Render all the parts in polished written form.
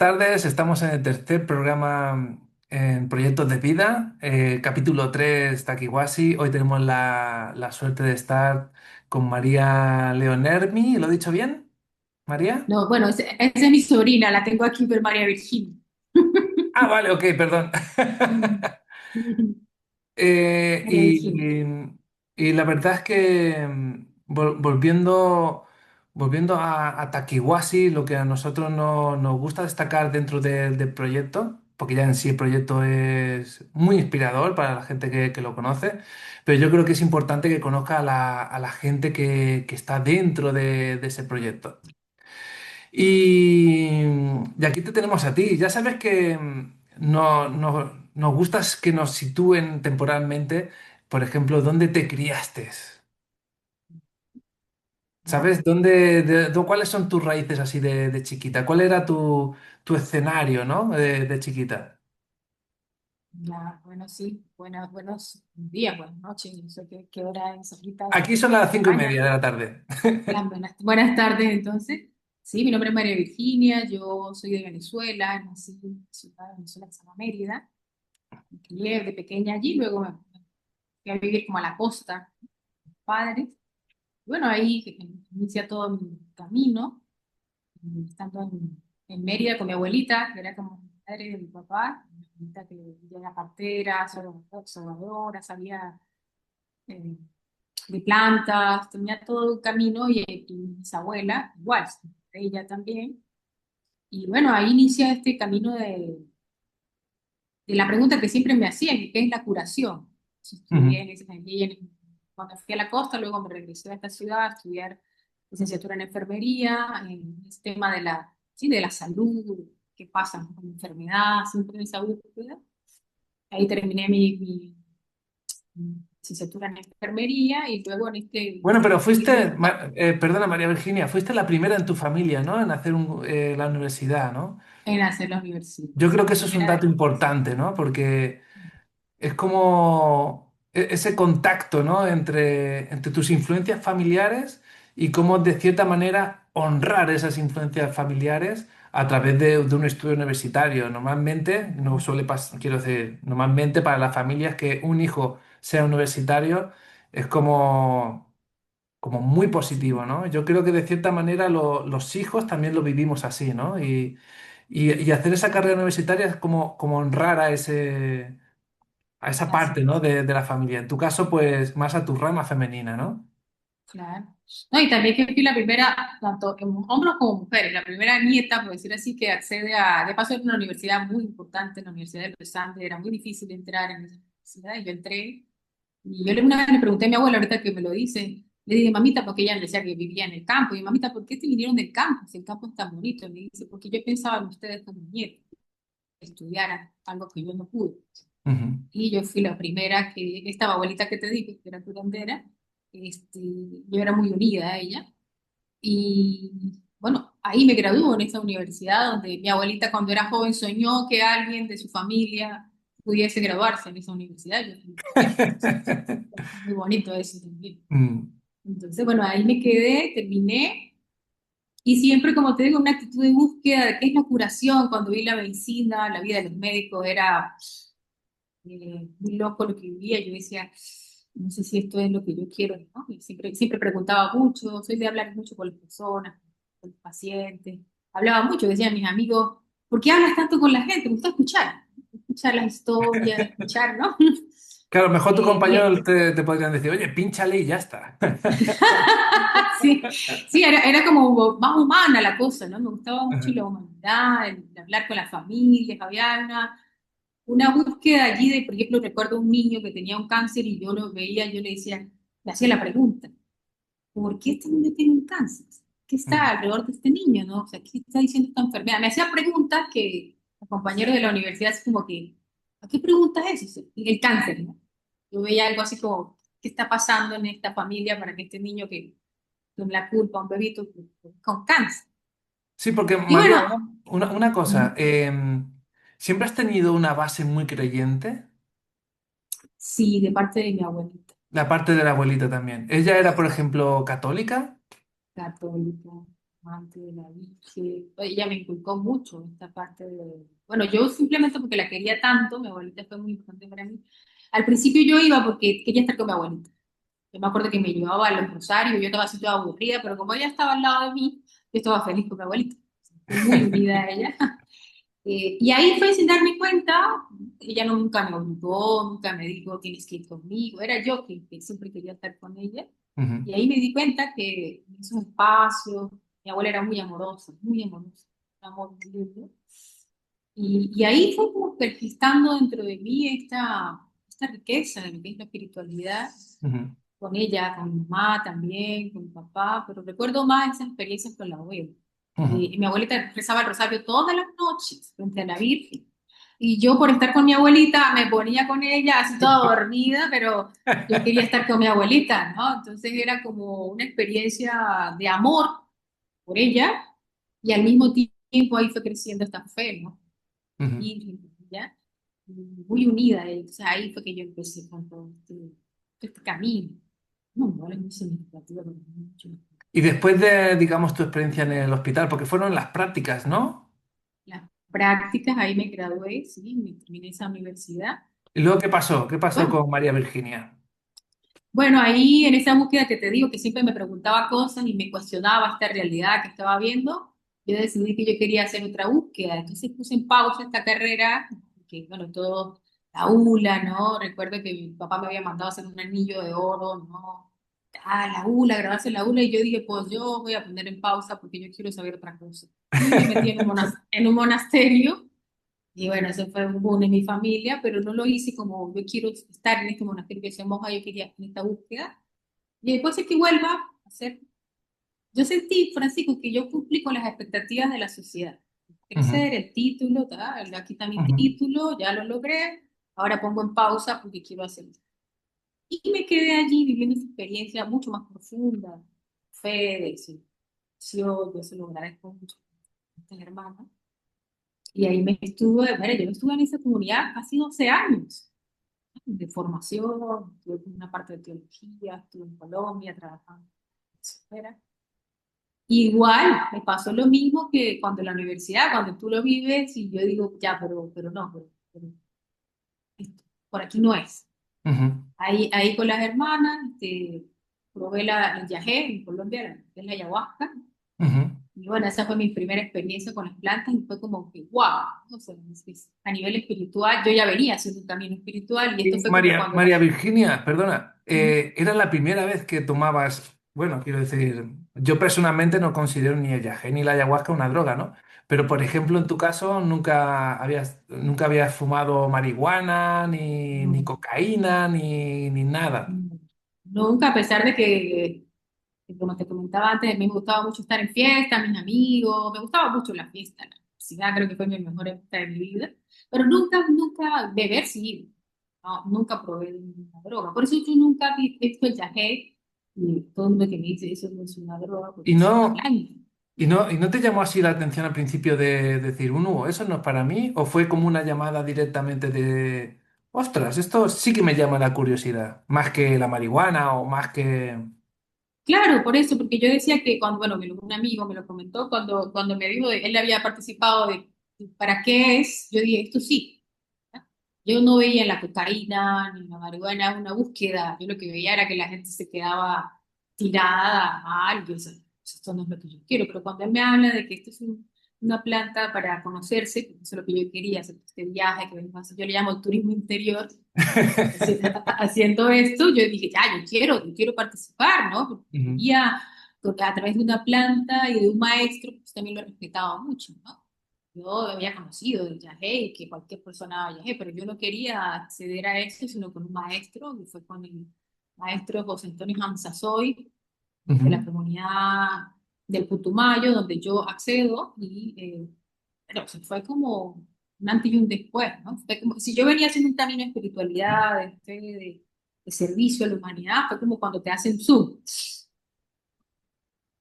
tardes, estamos en el tercer programa en Proyectos de Vida, capítulo 3 Takiwasi. Hoy tenemos la suerte de estar con María Leonermi. ¿Lo he dicho bien, María? No, bueno, esa es mi sobrina, la tengo aquí por María Virginia. Ah, vale, ok, perdón. Mm. Eh, María Virginia. y, y la verdad es que volviendo a Takiwasi, lo que a nosotros nos gusta destacar dentro del proyecto, porque ya en sí el proyecto es muy inspirador para la gente que lo conoce, pero yo creo que es importante que conozca a la gente que está dentro de ese proyecto. Y aquí te tenemos a ti. Ya sabes que nos gusta que nos sitúen temporalmente, por ejemplo, dónde te criaste. Ya, ¿Sabes? ¿Cuáles son tus raíces así de chiquita? ¿Cuál era tu escenario, ¿no? De chiquita. ya, bueno, sí, buenos días, buenas noches, no sé qué hora es ahorita Aquí son en las cinco y España. media de la tarde. Buenas tardes, entonces. Sí, mi nombre es María Virginia, yo soy de Venezuela, nací en una ciudad de Venezuela que se llama Mérida, me crié de pequeña allí, luego me fui a vivir como a la costa, padres. Bueno, ahí inicia todo mi camino. Estando en Mérida con mi abuelita, que era como mi madre de mi papá, mi abuelita que ella era partera, observadora, sabía eh, de plantas, tenía todo un camino y mi bisabuela, igual, ella también. Y bueno, ahí inicia este camino de la pregunta que siempre me hacían, ¿qué es la curación? Estudié Ujú. cuando fui a la costa, luego me regresé a esta ciudad a estudiar licenciatura en enfermería, en el tema de sí, de la salud, qué pasa con la enfermedad, siempre en esa búsqueda. Ahí terminé mi licenciatura en enfermería y luego en este Bueno, pero seguir perdona María Virginia, fuiste la primera en tu familia, ¿no? En hacer la universidad, ¿no? en hacer la universidad. Yo creo Sí, que la eso es un primera dato de... importante, ¿no? Porque es como ese contacto, ¿no? entre tus influencias familiares y cómo de cierta manera honrar esas influencias familiares a través de un estudio universitario. Normalmente, no suele pasar, quiero decir, normalmente para las familias que un hijo sea universitario es como muy positivo, ¿no? Yo creo que de cierta manera los hijos también lo vivimos así, ¿no? Y hacer esa carrera universitaria es como honrar a esa Así parte, ¿no? es. de la familia. En tu caso, pues más a tu rama femenina, ¿no? Claro. No, y también que fui la primera, tanto en hombres como mujeres, la primera nieta, por decir así, que accede de paso era una universidad muy importante, la Universidad de los Andes, era muy difícil entrar en esa universidad, y yo entré, y yo una vez le pregunté a mi abuela, ahorita que me lo dice, le dije, mamita, porque ella me decía que vivía en el campo, y mamita, ¿por qué te vinieron del campo? Si el campo es tan bonito, y me dice, porque yo pensaba en ustedes como nietos, que estudiaran algo que yo no pude. Ujú. Y yo fui la primera que, esta abuelita que te dije, que era curandera, este, yo era muy unida a ella. Y bueno, ahí me graduó en esa universidad donde mi abuelita cuando era joven soñó que alguien de su familia pudiese graduarse en esa universidad. Yo también. Muy bonito eso también. Mm. Entonces, bueno, ahí me quedé, terminé. Y siempre, como te digo, una actitud de búsqueda de qué es la curación. Cuando vi la medicina, la vida de los médicos era muy loco lo que vivía. Yo decía, no sé si esto es lo que yo quiero, ¿no? Y siempre preguntaba mucho, soy de hablar mucho con las personas, con los pacientes. Hablaba mucho, decían mis amigos, ¿por qué hablas tanto con la gente? Me gusta escuchar las historias, escuchar, ¿no? Claro, mejor tu Bien. compañero te podrían decir, oye, pínchale y ya está. Sí, sí, era como más humana la cosa, ¿no? Me gustaba mucho la humanidad, el hablar con las familias, había una búsqueda allí de, por ejemplo, recuerdo un niño que tenía un cáncer y yo lo veía, yo le decía, le hacía la pregunta, ¿por qué este niño tiene un cáncer? ¿Qué está Mm. alrededor de este niño, no? O sea, ¿qué está diciendo esta enfermedad? Me hacía preguntas que los compañeros de la universidad es como que, ¿a qué pregunta es eso? El cáncer, ¿no? Yo veía algo así como, ¿qué está pasando en esta familia para que este niño que con la culpa, un bebito con cáncer? Sí, porque Y María, bueno, una cosa, mm, ¿siempre has tenido una base muy creyente? sí, de parte de mi abuelita, La parte de la abuelita también. ¿Ella era, por ejemplo, católica? católica. amante de la Virgen. Ella me inculcó mucho esta parte de... Bueno, yo simplemente porque la quería tanto, mi abuelita fue muy importante para mí. Al principio yo iba porque quería estar con mi abuelita. Yo me acuerdo que me llevaba a los rosarios, yo estaba así toda aburrida, pero como ella estaba al lado de mí, yo estaba feliz con mi abuelita. Fui muy unida a ella. Y ahí fue sin darme cuenta, ella no, nunca me obligó, nunca me dijo tienes que ir conmigo, era yo que siempre quería estar con ella. Ujú, Y ahí me di cuenta que en esos espacios, mi abuela era muy amorosa, un amor muy lindo. Y ahí fue como pergestando dentro de mí esta riqueza de lo que es la espiritualidad, ujú, con ella, con mi mamá también, con mi papá, pero recuerdo más esas experiencias con la abuela. ujú. Y mi abuelita rezaba el rosario todas las noches frente a la Virgen. Y yo por estar con mi abuelita me ponía con ella así toda dormida, pero yo quería estar con mi abuelita, ¿no? Entonces era como una experiencia de amor por ella y al mismo tiempo ahí fue creciendo esta fe, ¿no? Ujú. Virgen, ¿ya? Muy unida. Entonces ahí fue que yo empecé con todo este camino. No, igual es muy significativo para mí, mucho. Y después de, digamos, tu experiencia en el hospital, porque fueron las prácticas, ¿no? Las prácticas, ahí me gradué, sí, me terminé esa universidad. ¿Y luego qué pasó? ¿Qué pasó Bueno, con María Virginia? bueno, ahí en esa búsqueda que te digo, que siempre me preguntaba cosas y me cuestionaba esta realidad que estaba viendo, yo decidí que yo quería hacer otra búsqueda. Entonces puse en pausa esta carrera, que bueno, todo, la ULA, ¿no? Recuerdo que mi papá me había mandado a hacer un anillo de oro, ¿no? La ULA, grabarse en la ULA, y yo dije, pues yo voy a poner en pausa porque yo quiero saber otra cosa. Y me metí en un monasterio y bueno, eso fue un boom en mi familia, pero no lo hice como yo quiero estar en este monasterio que se moja, yo quería en esta búsqueda. Y después es que vuelva a hacer. Yo sentí, Francisco, que yo cumplí con las expectativas de la sociedad. Ujú, Crecer, el título, tal, aquí está mi ujú, título, ya lo logré, ahora pongo en pausa porque quiero hacer esto. Y me quedé allí viviendo esa experiencia mucho más profunda, fe, de yo se lo agradezco mucho a estas hermanas. Y ahí me estuve, bueno, yo estuve en esa comunidad casi 12 años de formación, estuve en una parte de teología, estuve en Colombia trabajando fuera. Igual, me pasó lo mismo que cuando en la universidad, cuando tú lo vives y yo digo, ya, pero no, pero esto, por aquí no es. ujú, Ahí con las hermanas, probé el yagé en Colombia, que es la ayahuasca. ujú. Y bueno, esa fue mi primera experiencia con las plantas y fue como que, wow, o sea, a nivel espiritual, yo ya venía haciendo un camino espiritual y esto Y fue como María, cuando María Virginia, perdona, Ujú. ¿era la primera vez que tomabas, bueno, quiero decir, yo personalmente no considero ni el yagé ni la ayahuasca una droga, ¿no? Pero, por ejemplo, en tu caso, nunca habías fumado marihuana, ni No, cocaína, ni nada. no. Nunca, a pesar de que, como te comentaba antes, me gustaba mucho estar en fiesta, mis amigos, me gustaba mucho la fiesta, la universidad creo que fue mi mejor época de mi vida, pero nunca beber, sí, no, nunca probé ninguna droga. Por eso yo nunca vi esto el yagé y todo el mundo que me dice eso no es una droga porque Y es una no, planta. y no te llamó así la atención al principio de decir, eso no es para mí, o fue como una llamada directamente de, ostras, esto sí que me llama la curiosidad, más que la marihuana o más que... Claro, por eso, porque yo decía que cuando, bueno, un amigo me lo comentó, cuando me dijo, él había participado de ¿para qué es? Yo dije, esto sí. ¿Ya? Yo no veía la cocaína ni la marihuana una búsqueda, yo lo que veía era que la gente se quedaba tirada mal, yo decía, esto no es lo que yo quiero, pero cuando él me habla de que esto es una planta para conocerse, que eso es lo que yo quería, hacer este viaje que venimos a hacer, yo le llamo el turismo interior, haciendo esto, yo dije, ya, yo quiero participar, ¿no? Porque Ujú, quería, porque a través de una planta y de un maestro, pues también lo respetaba mucho, ¿no? Yo había conocido el yagé y que cualquier persona haga yagé, pero yo no quería acceder a eso, sino con un maestro, que fue con el maestro José Antonio Hamzazoy, de la ujú. comunidad del Putumayo, donde yo accedo y pero se fue como un antes y un después, ¿no? Fue como, si yo venía haciendo un camino de espiritualidad, de fe, de servicio a la humanidad, fue como cuando te hacen zoom.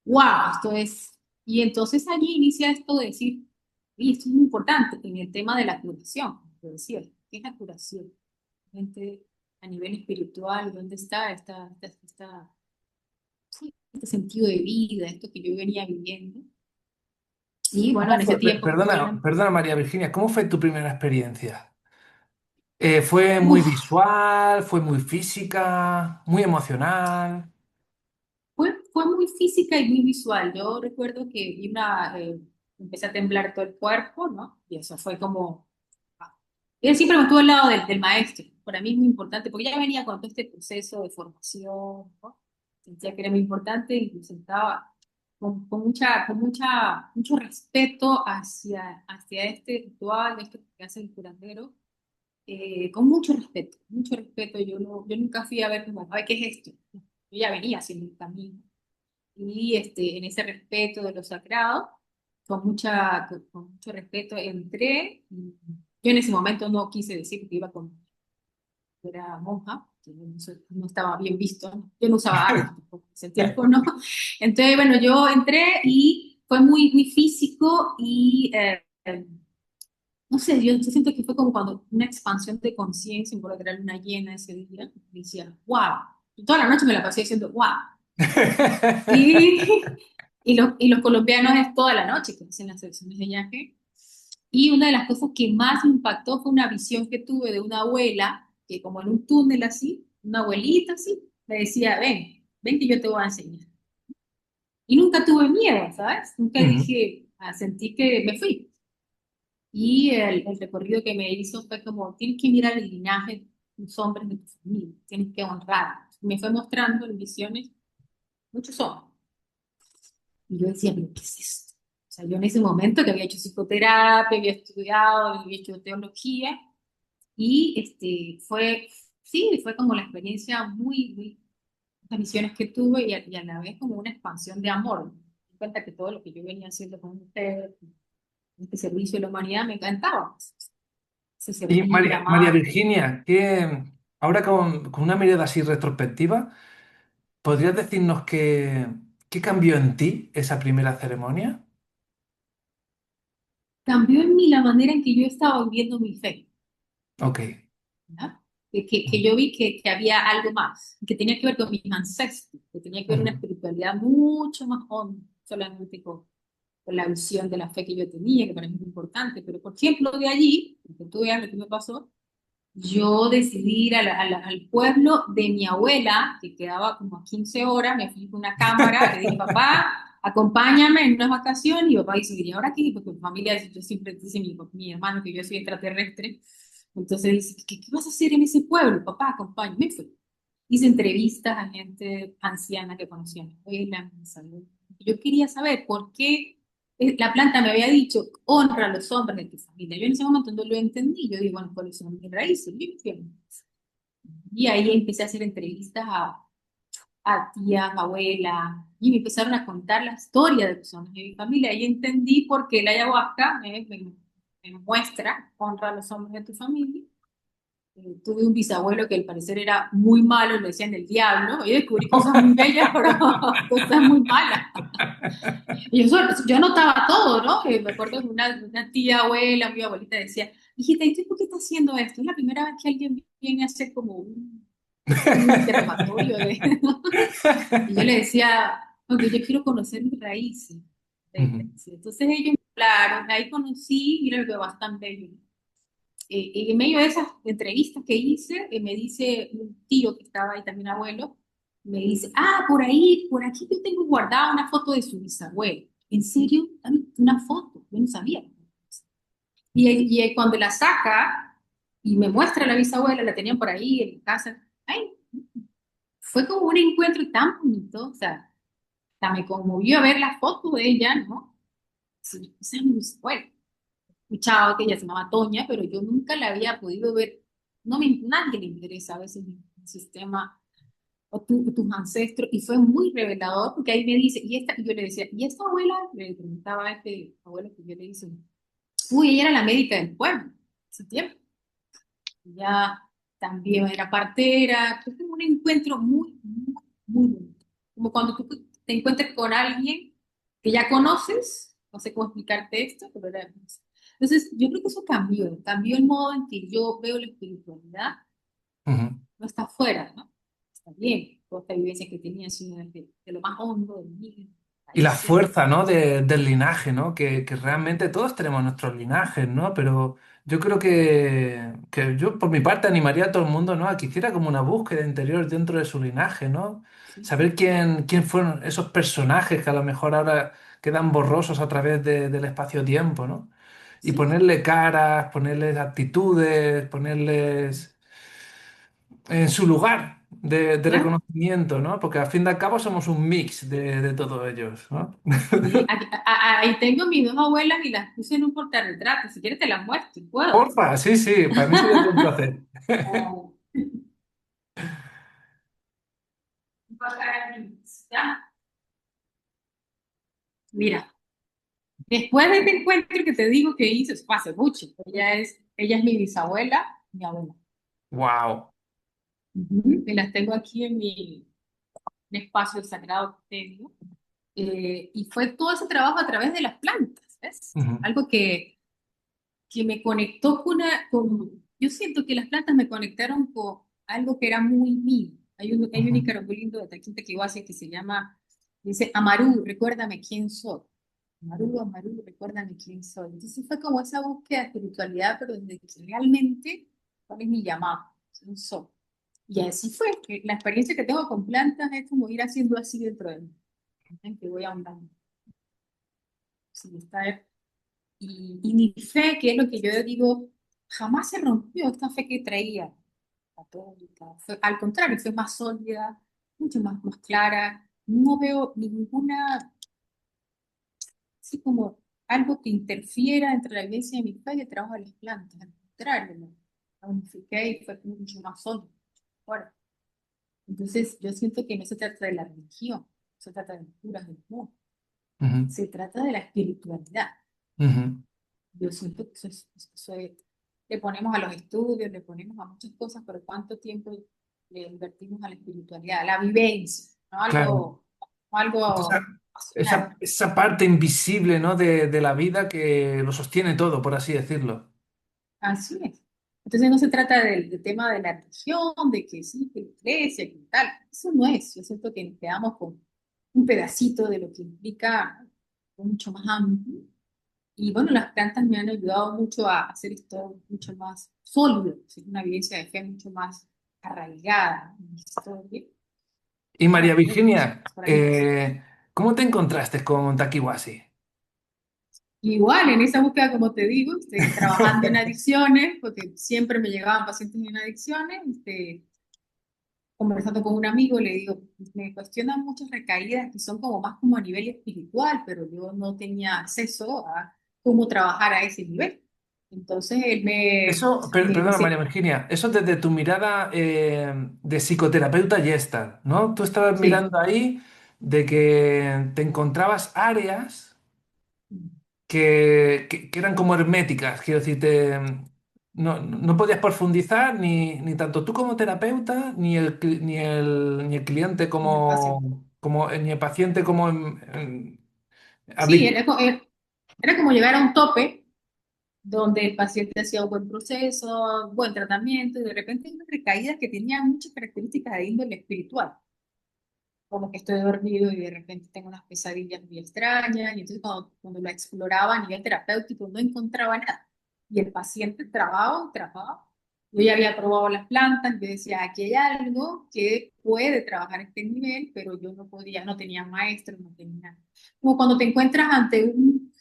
¡Wow! Esto es... Y entonces allí inicia esto de decir, y esto es muy importante en el tema de la curación, como te decía, ¿qué es la curación? Gente, a nivel espiritual, ¿dónde está sí, este sentido de vida, esto que yo venía viviendo? Y bueno, ¿Cómo en ese fue? tiempo pues Perdona, obviamente, perdona María Virginia, ¿cómo fue tu primera experiencia? ¿Fue muy uf, visual? ¿Fue muy física? ¿Muy emocional? fue muy física y muy visual. Yo recuerdo que empecé a temblar todo el cuerpo, ¿no? Y eso fue como, ah. Él siempre me estuvo al lado del maestro. Para mí es muy importante, porque ya venía con todo este proceso de formación, ¿no? Sentía que era muy importante y me sentaba mucho respeto hacia este ritual, esto que hace el curandero, con mucho respeto, mucho respeto. Yo nunca fui a ver como, ay, ¿qué es esto? Yo ya venía haciendo el camino. Y en ese respeto de lo sagrado, con mucho respeto entré. Y yo en ese momento no quise decir que iba con, yo era monja, que no estaba bien visto, ¿no? Yo no usaba armas tampoco en ese tiempo, ¿no? Entonces, bueno, yo entré y fue muy, muy físico y no sé, yo siento que fue como cuando una expansión de conciencia, involucrar una llena ese día, y decía, wow. Y toda la noche me la pasé diciendo, wow. Y, y los colombianos es toda la noche que hacen las selecciones de viaje. Y una de las cosas que más me impactó fue una visión que tuve de una abuela, que como en un túnel así, una abuelita así, me decía, ven, ven que yo te voy a enseñar. Y nunca tuve miedo, ¿sabes? Nunca Ujú. dije, sentí que me fui. Y el recorrido que me hizo fue como, tienes que mirar el linaje de los hombres de tu familia, tienes que honrar. Me fue mostrando en visiones muchos hombres. Y yo decía, pero ¿qué es esto? O sea, yo en ese momento que había hecho psicoterapia, había estudiado, había hecho teología, y sí, fue como la experiencia las misiones que tuve y a la vez como una expansión de amor. Me di cuenta que todo lo que yo venía haciendo con ustedes, este servicio a la humanidad, me encantaba. Se Y servir, María amar. Virginia, ahora con una mirada así retrospectiva, ¿podrías decirnos qué cambió en ti esa primera ceremonia? Cambió en mí la manera en que yo estaba viviendo mi fe. Ok. ¿Ya? Que yo vi que había algo más, que tenía que ver con mis ancestros, que tenía que ver una Ujú. espiritualidad mucho más honda, solamente con la visión de la fe que yo tenía, que para mí es importante. Pero, por ejemplo, de allí, porque tú veas lo que me pasó, yo decidí ir al pueblo de mi abuela, que quedaba como a 15 horas, me fui con una cámara, le dije, papá, acompáñame en unas vacaciones, y papá dice, ¿y ahora qué? Porque mi familia, yo siempre dice mi hermano que yo soy extraterrestre, entonces dice, ¿qué vas a hacer en ese pueblo? Papá, acompáñame. Me fui. Hice entrevistas a gente anciana que conocía a mi abuela, mi salud. Yo quería saber por qué la planta me había dicho, honra a los hombres de tu familia. Yo en ese momento no lo entendí. Yo digo, bueno, ¿cuáles son mis raíces? Yo entiendo. Y ahí empecé a hacer entrevistas a tías, abuelas, y me empezaron a contar la historia de personas de mi familia. Y entendí por qué la ayahuasca me muestra, honra a los hombres de tu familia. Tuve un bisabuelo que al parecer era muy malo, lo decían el diablo. Yo descubrí cosas muy bellas, pero cosas muy malas. Y yo notaba todo, ¿no? Me acuerdo que una tía abuela, mi abuelita decía, hijita, ¿y tú por qué estás haciendo esto? Es la primera vez que alguien viene a hacer como un interrogatorio de... Y yo le decía, porque yo quiero conocer mis raíces. Ujú. Sí, entonces ellos, claro, ahí conocí, mira lo que bastante bello. Y en medio de esas entrevistas que hice, me dice un tío que estaba ahí también abuelo, me dice, por ahí, por aquí yo tengo guardada una foto de su bisabuelo. ¿En serio? Dame una foto, yo no sabía. Y cuando la saca y me muestra a la bisabuela, la tenían por ahí en casa, ay, fue como un encuentro tan bonito, o sea, hasta me conmovió ver la foto de ella, ¿no? Sí, esa es mi bisabuela. Escuchaba que ella se llamaba Toña, pero yo nunca la había podido ver. Nadie le interesa a veces el sistema o tus ancestros, y fue muy revelador porque ahí me dice, y yo le decía, ¿y esta abuela? Le preguntaba a este abuelo que yo le hice, uy, ella era la médica del pueblo, ese tiempo. Ella también era partera, fue como un encuentro muy, muy, muy bonito. Como cuando tú te encuentras con alguien que ya conoces, no sé cómo explicarte esto, pero era... Entonces, yo creo que eso cambió el modo en que yo veo la espiritualidad, Ujú. no está afuera, ¿no? Está bien, toda esta vivencia que tenía, sino desde de lo más hondo de mí. Y Ahí la sí, fuerza, ¿no? del linaje, ¿no? Que realmente todos tenemos nuestros linajes, ¿no? Pero yo creo que yo, por mi parte, animaría a todo el mundo, ¿no? A que hiciera como una búsqueda interior dentro de su linaje, ¿no? sí, Saber quién fueron esos personajes que a lo mejor ahora quedan borrosos a través del espacio-tiempo, ¿no? Y sí, ponerle caras, ponerles actitudes, ponerles en su lugar de claro. reconocimiento, ¿no? Porque al fin y al cabo somos un mix de todos ellos, ¿no? Sí, ahí tengo mis dos abuelas y las puse en un portarretrato. Si quieres te las muestro, puedo. Porfa, sí, sí, para mí sería todo un placer. Oh. ¿Ya? Mira, después de este encuentro que te digo que hice, fue hace mucho. Ella es mi bisabuela, mi abuela. Wow. Ujú. Y las tengo aquí en mi espacio sagrado que tengo. Y fue todo ese trabajo a través de las plantas, ¿ves? Algo que me conectó yo siento que las plantas me conectaron con algo que era muy mío. Hay un ícaro muy lindo de Taquinte que que se llama, dice, Amaru, recuérdame quién soy. Amaru, Amaru, recuérdame quién soy. Entonces fue como esa búsqueda de espiritualidad, pero desde que realmente, ¿cuál es mi llamado? ¿Quién soy? Y así fue, que la experiencia que tengo con plantas es como ir haciendo así dentro de mí, en que voy ahondando. Sí, y mi fe, que es lo que yo digo, jamás se rompió esta fe que traía católica. Al contrario, fue más sólida, mucho más clara. No veo ninguna, así como algo que interfiera entre la iglesia y mi fe y el trabajo de las plantas. Al contrario, la unifiqué y fue mucho más sólida. Ahora, entonces, yo siento que no se trata de la religión, no se trata de curas del mundo, Ujú, se trata de la espiritualidad. ujú, Yo siento que le ponemos a los estudios, le ponemos a muchas cosas, pero ¿cuánto tiempo le invertimos a la espiritualidad, a la vivencia, no claro. Esa, algo esa, pasional? esa parte invisible, ¿no? de la vida que lo sostiene todo, por así decirlo. Así es. Entonces no se trata del tema de la religión, de que sí, que la iglesia, que tal. Eso no es. Yo siento que nos quedamos con un pedacito de lo que implica mucho más amplio. Y bueno, las plantas me han ayudado mucho a hacer esto mucho más sólido, es una evidencia de fe mucho más arraigada en mi historia. Y María Bueno, Virginia, por ahí empecé. ¿cómo te encontraste con Takiwasi? Igual, en esa búsqueda, como te digo, trabajando en adicciones, porque siempre me llegaban pacientes en adicciones, conversando con un amigo, le digo, me cuestionan muchas recaídas que son como más como a nivel espiritual, pero yo no tenía acceso a cómo trabajar a ese nivel. Entonces él Eso, me perdona María dice, Virginia, eso desde tu mirada de psicoterapeuta Gestalt, ¿no? Tú estabas sí, mirando ahí de que te encontrabas áreas que eran como herméticas, quiero decir, no podías profundizar ni tanto tú como terapeuta, ni el cliente en el paciente. ni el paciente como Sí, habitual. era como llegar a un tope donde el paciente hacía un buen proceso, buen tratamiento, y de repente hay una recaída que tenía muchas características de índole espiritual, como que estoy dormido y de repente tengo unas pesadillas muy extrañas, y entonces cuando la exploraba a nivel terapéutico no encontraba nada. Y el paciente trabajaba. Yo ya había probado las plantas, yo decía, aquí hay algo que puede trabajar a este nivel, pero yo no podía, no tenía maestro, no tenía... Como cuando te encuentras ante un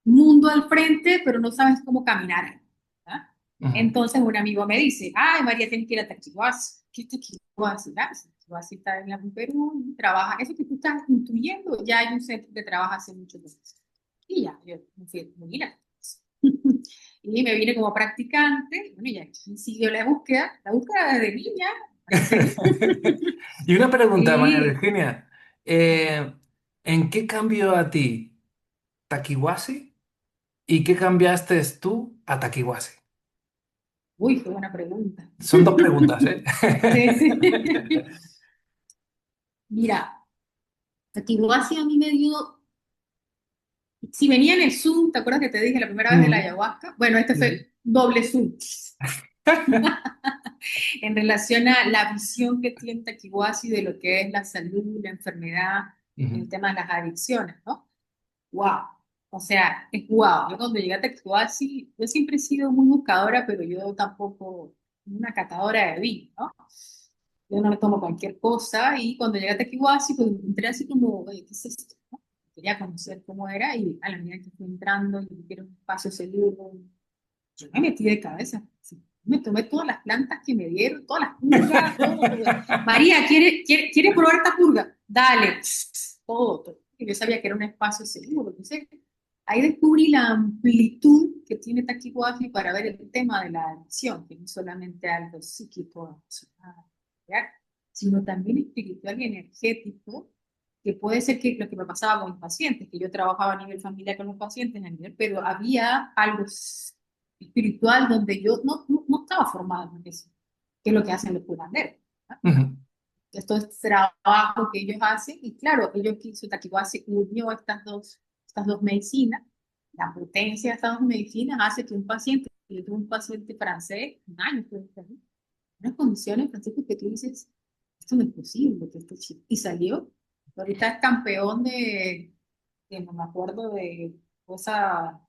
mundo al frente, pero no sabes cómo caminar. ¿Ah? Ujú, Entonces un amigo me dice, ay, María, tienes que ir a Tachihuasi. ¿Qué es Tachihuasi? Ah, Tachihuasi está en la Perú, trabaja, eso que tú estás intuyendo, ya hay un centro que trabaja hace muchos años. Y ya, yo me fui, mira. Y me vine como practicante, y bueno, y aquí siguió la búsqueda desde niña, aquí seguí. Y una pregunta, María Y, Virginia, eh, ¿en qué cambió a ti Takiwasi y qué cambiaste tú a Takiwasi? uy, qué buena pregunta. Son dos preguntas, ¿eh? Sí, sí. Mira, Tachihuasi a mí me dio. Si venía en el Zoom, ¿te acuerdas que te dije la primera vez de la Mm, ayahuasca? Bueno, este sí, sí. fue doble Zoom en relación a la visión que tiene Takiwasi de lo que es la salud, la enfermedad. en el Ujú, tema de las adicciones, ¿no? Wow. O sea, es wow. Yo cuando llegué a Tacuasi, yo siempre he sido muy buscadora, pero yo tampoco una catadora de vino, ¿no? Yo no me tomo cualquier cosa y cuando llegué a Tacuasi, pues entré así como, oye, ¿qué es esto? ¿No? Quería conocer cómo era y a la medida que fui entrando y vi que era un espacio seguro, yo me metí de cabeza. Sí. Me tomé todas las plantas que me dieron, todas las purgas, todo, todo. María, ¿quiere probar esta purga? Dale, todo, todo. Y yo sabía que era un espacio seguro. Entonces, ahí descubrí la amplitud que tiene Taquihuaji para ver el tema de la adicción, que no es solamente algo psíquico, emocional, ¿ya? Sino también espiritual y energético, que puede ser que lo que me pasaba con los pacientes, que yo trabajaba a nivel familiar con los pacientes, pero había algo espiritual donde yo no estaba formada en eso, que es lo que hacen los curanderos, ¿no? ujú, Esto es trabajo que ellos hacen y claro, ellos quiso Takiwasi unió estas dos medicinas, la potencia de estas dos medicinas hace que un paciente, yo tuve un paciente francés, un año, fue, unas condiciones, Francisco, que tú dices, esto no es posible, que este chico, y salió, ahorita es campeón de no me acuerdo de cosa,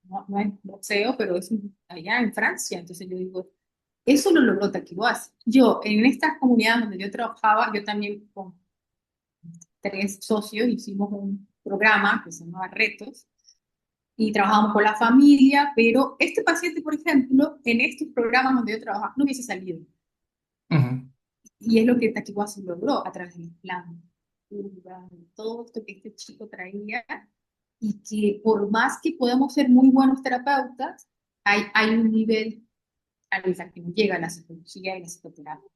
no es boxeo, pero es allá en Francia. Entonces yo digo, eso lo logró Takiwazi. Yo, en estas comunidades donde yo trabajaba, yo también con tres socios hicimos un programa que se llamaba Retos y trabajamos con la familia, pero este paciente, por ejemplo, en estos programas donde yo trabajaba, no hubiese salido. ujú. Y es lo que Takiwazi logró a través del plan, todo esto que este chico traía y que por más que podamos ser muy buenos terapeutas, hay un nivel al que nos llega la psicología y la psicoterapia,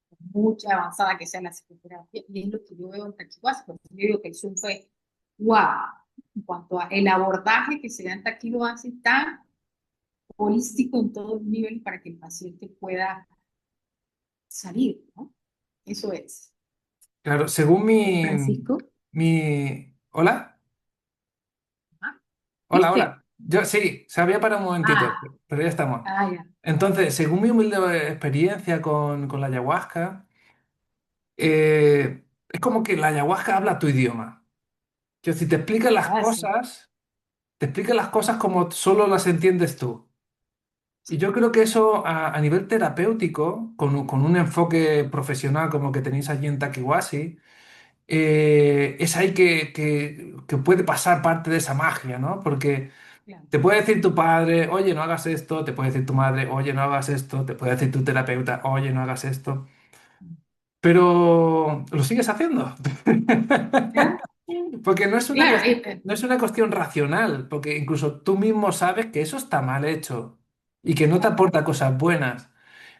por mucha avanzada que sea la psicoterapia, y es lo que yo veo en Taquihuasi, porque yo digo que el Zoom fue, wow, en cuanto a el abordaje que se da en Taquihuasi, tan holístico en todos los niveles para que el paciente pueda salir, ¿no? Eso es. Claro, según Francisco, ¿Hola? ¿ah? Hola, ¿Viste? hola. Yo sí, se había parado un momentito, Ah, pero ya estamos. ya. Entonces, según mi humilde experiencia con la ayahuasca, es como que la ayahuasca habla tu idioma. Que si Ah, sí, te explica las cosas como solo las entiendes tú. Y yo creo que eso a nivel terapéutico, con un enfoque profesional como que tenéis allí en Takiwasi, es ahí que puede pasar parte de esa magia, ¿no? Porque claro. te puede decir tu padre, oye, no hagas esto, te puede decir tu madre, oye, no hagas esto, te puede decir tu terapeuta, oye, no hagas esto, pero lo sigues haciendo. Claro, Porque claro, no es una cuestión racional, porque incluso tú mismo sabes que eso está mal hecho y que no te claro. aporta cosas buenas.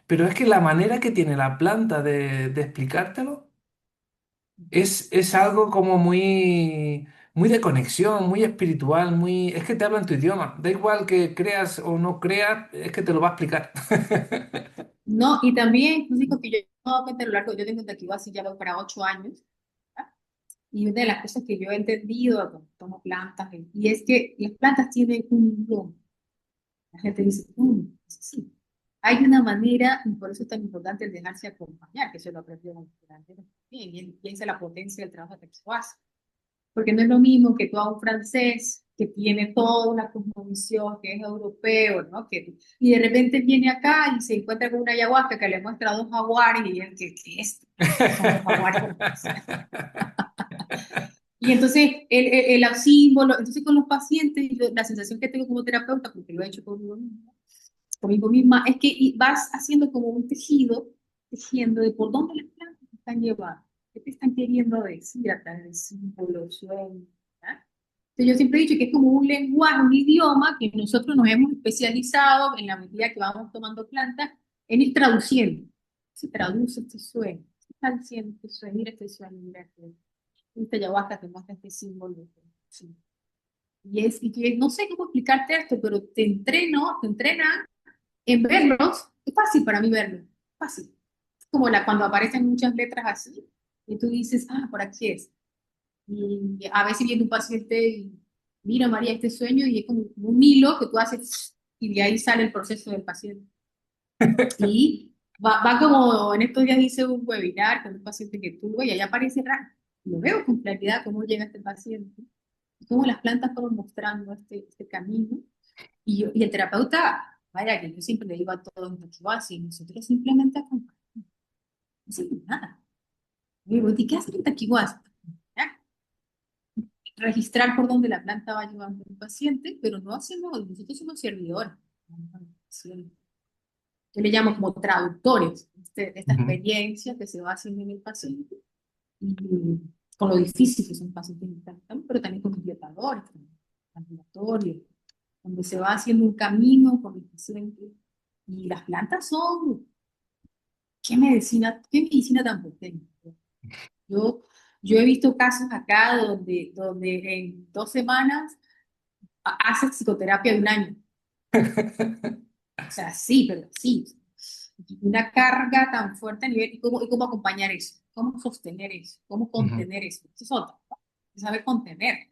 Pero es que la manera que tiene la planta de explicártelo es algo como muy de conexión, muy espiritual, es que te habla en tu idioma. Da igual que creas o no creas, es que te lo va a explicar. No, y también, pues digo que yo nuevamente a lo largo, yo tengo Taquihuasi ya voy para 8 años, ¿verdad? Y una de las cosas que yo he entendido cuando tomo plantas, y es que las plantas tienen un don. La gente dice, sí. Hay una manera, y por eso es tan importante el dejarse acompañar, que se lo aprendió muy grande también, y él piensa la potencia del trabajo de Taquihuasi. Porque no es lo mismo que tú a un francés que tiene toda una cosmovisión, que es europeo, ¿no? Y de repente viene acá y se encuentra con una ayahuasca que le muestra dos jaguares y él, ¿qué es esto? ¿Qué son dos jaguares? Y entonces el símbolo, entonces con los pacientes, la sensación que tengo como terapeuta, porque lo he hecho conmigo misma, es que vas haciendo como un tejido, tejiendo de por dónde las plantas te están llevando, qué te están queriendo decir a través de símbolos, sueños. Entonces yo siempre he dicho que es como un lenguaje, un idioma que nosotros nos hemos especializado en la medida que vamos tomando plantas en ir traduciendo. Se traduce este sueño. ¿Qué está diciendo este sueño? Mira este sueño, mira este ayahuasca te muestra este símbolo. Sí. No sé cómo explicarte esto, pero te entrena en verlos. Es fácil para mí verlo. Fácil. Es como cuando aparecen muchas letras así y tú dices, ah, por aquí es. Y a veces viene un paciente y mira, María, este sueño y es como un hilo que tú haces y de ahí sale el proceso del paciente. Y va como, en estos días hice un webinar con un paciente que tuve y allá aparece raro. Lo veo con claridad cómo llega este paciente, y cómo las plantas fueron mostrando este camino. Y el terapeuta, vaya, que yo siempre le digo a todos en Tachihuasi, nosotros simplemente acompañamos, no hacemos nada. Y digo, ¿y qué hacen en Tachihuasi? Ya, registrar por dónde la planta va llevando el paciente, pero no hacemos, nosotros somos servidores. Yo le llamo como traductores de esta Ujú, experiencia que se va haciendo en el paciente, y con lo difícil que son pacientes internos, pero también con los dietadores, con los ambulatorios, donde se va haciendo un camino con el paciente. Y las plantas son, qué medicina tan potente. Yo, yo he visto casos acá donde en 2 semanas haces psicoterapia de un año. O sea, sí, pero sí. Una carga tan fuerte a nivel, y cómo acompañar eso, cómo sostener eso, cómo ujú. contener eso. Eso es otra, ¿no? Se sabe contener.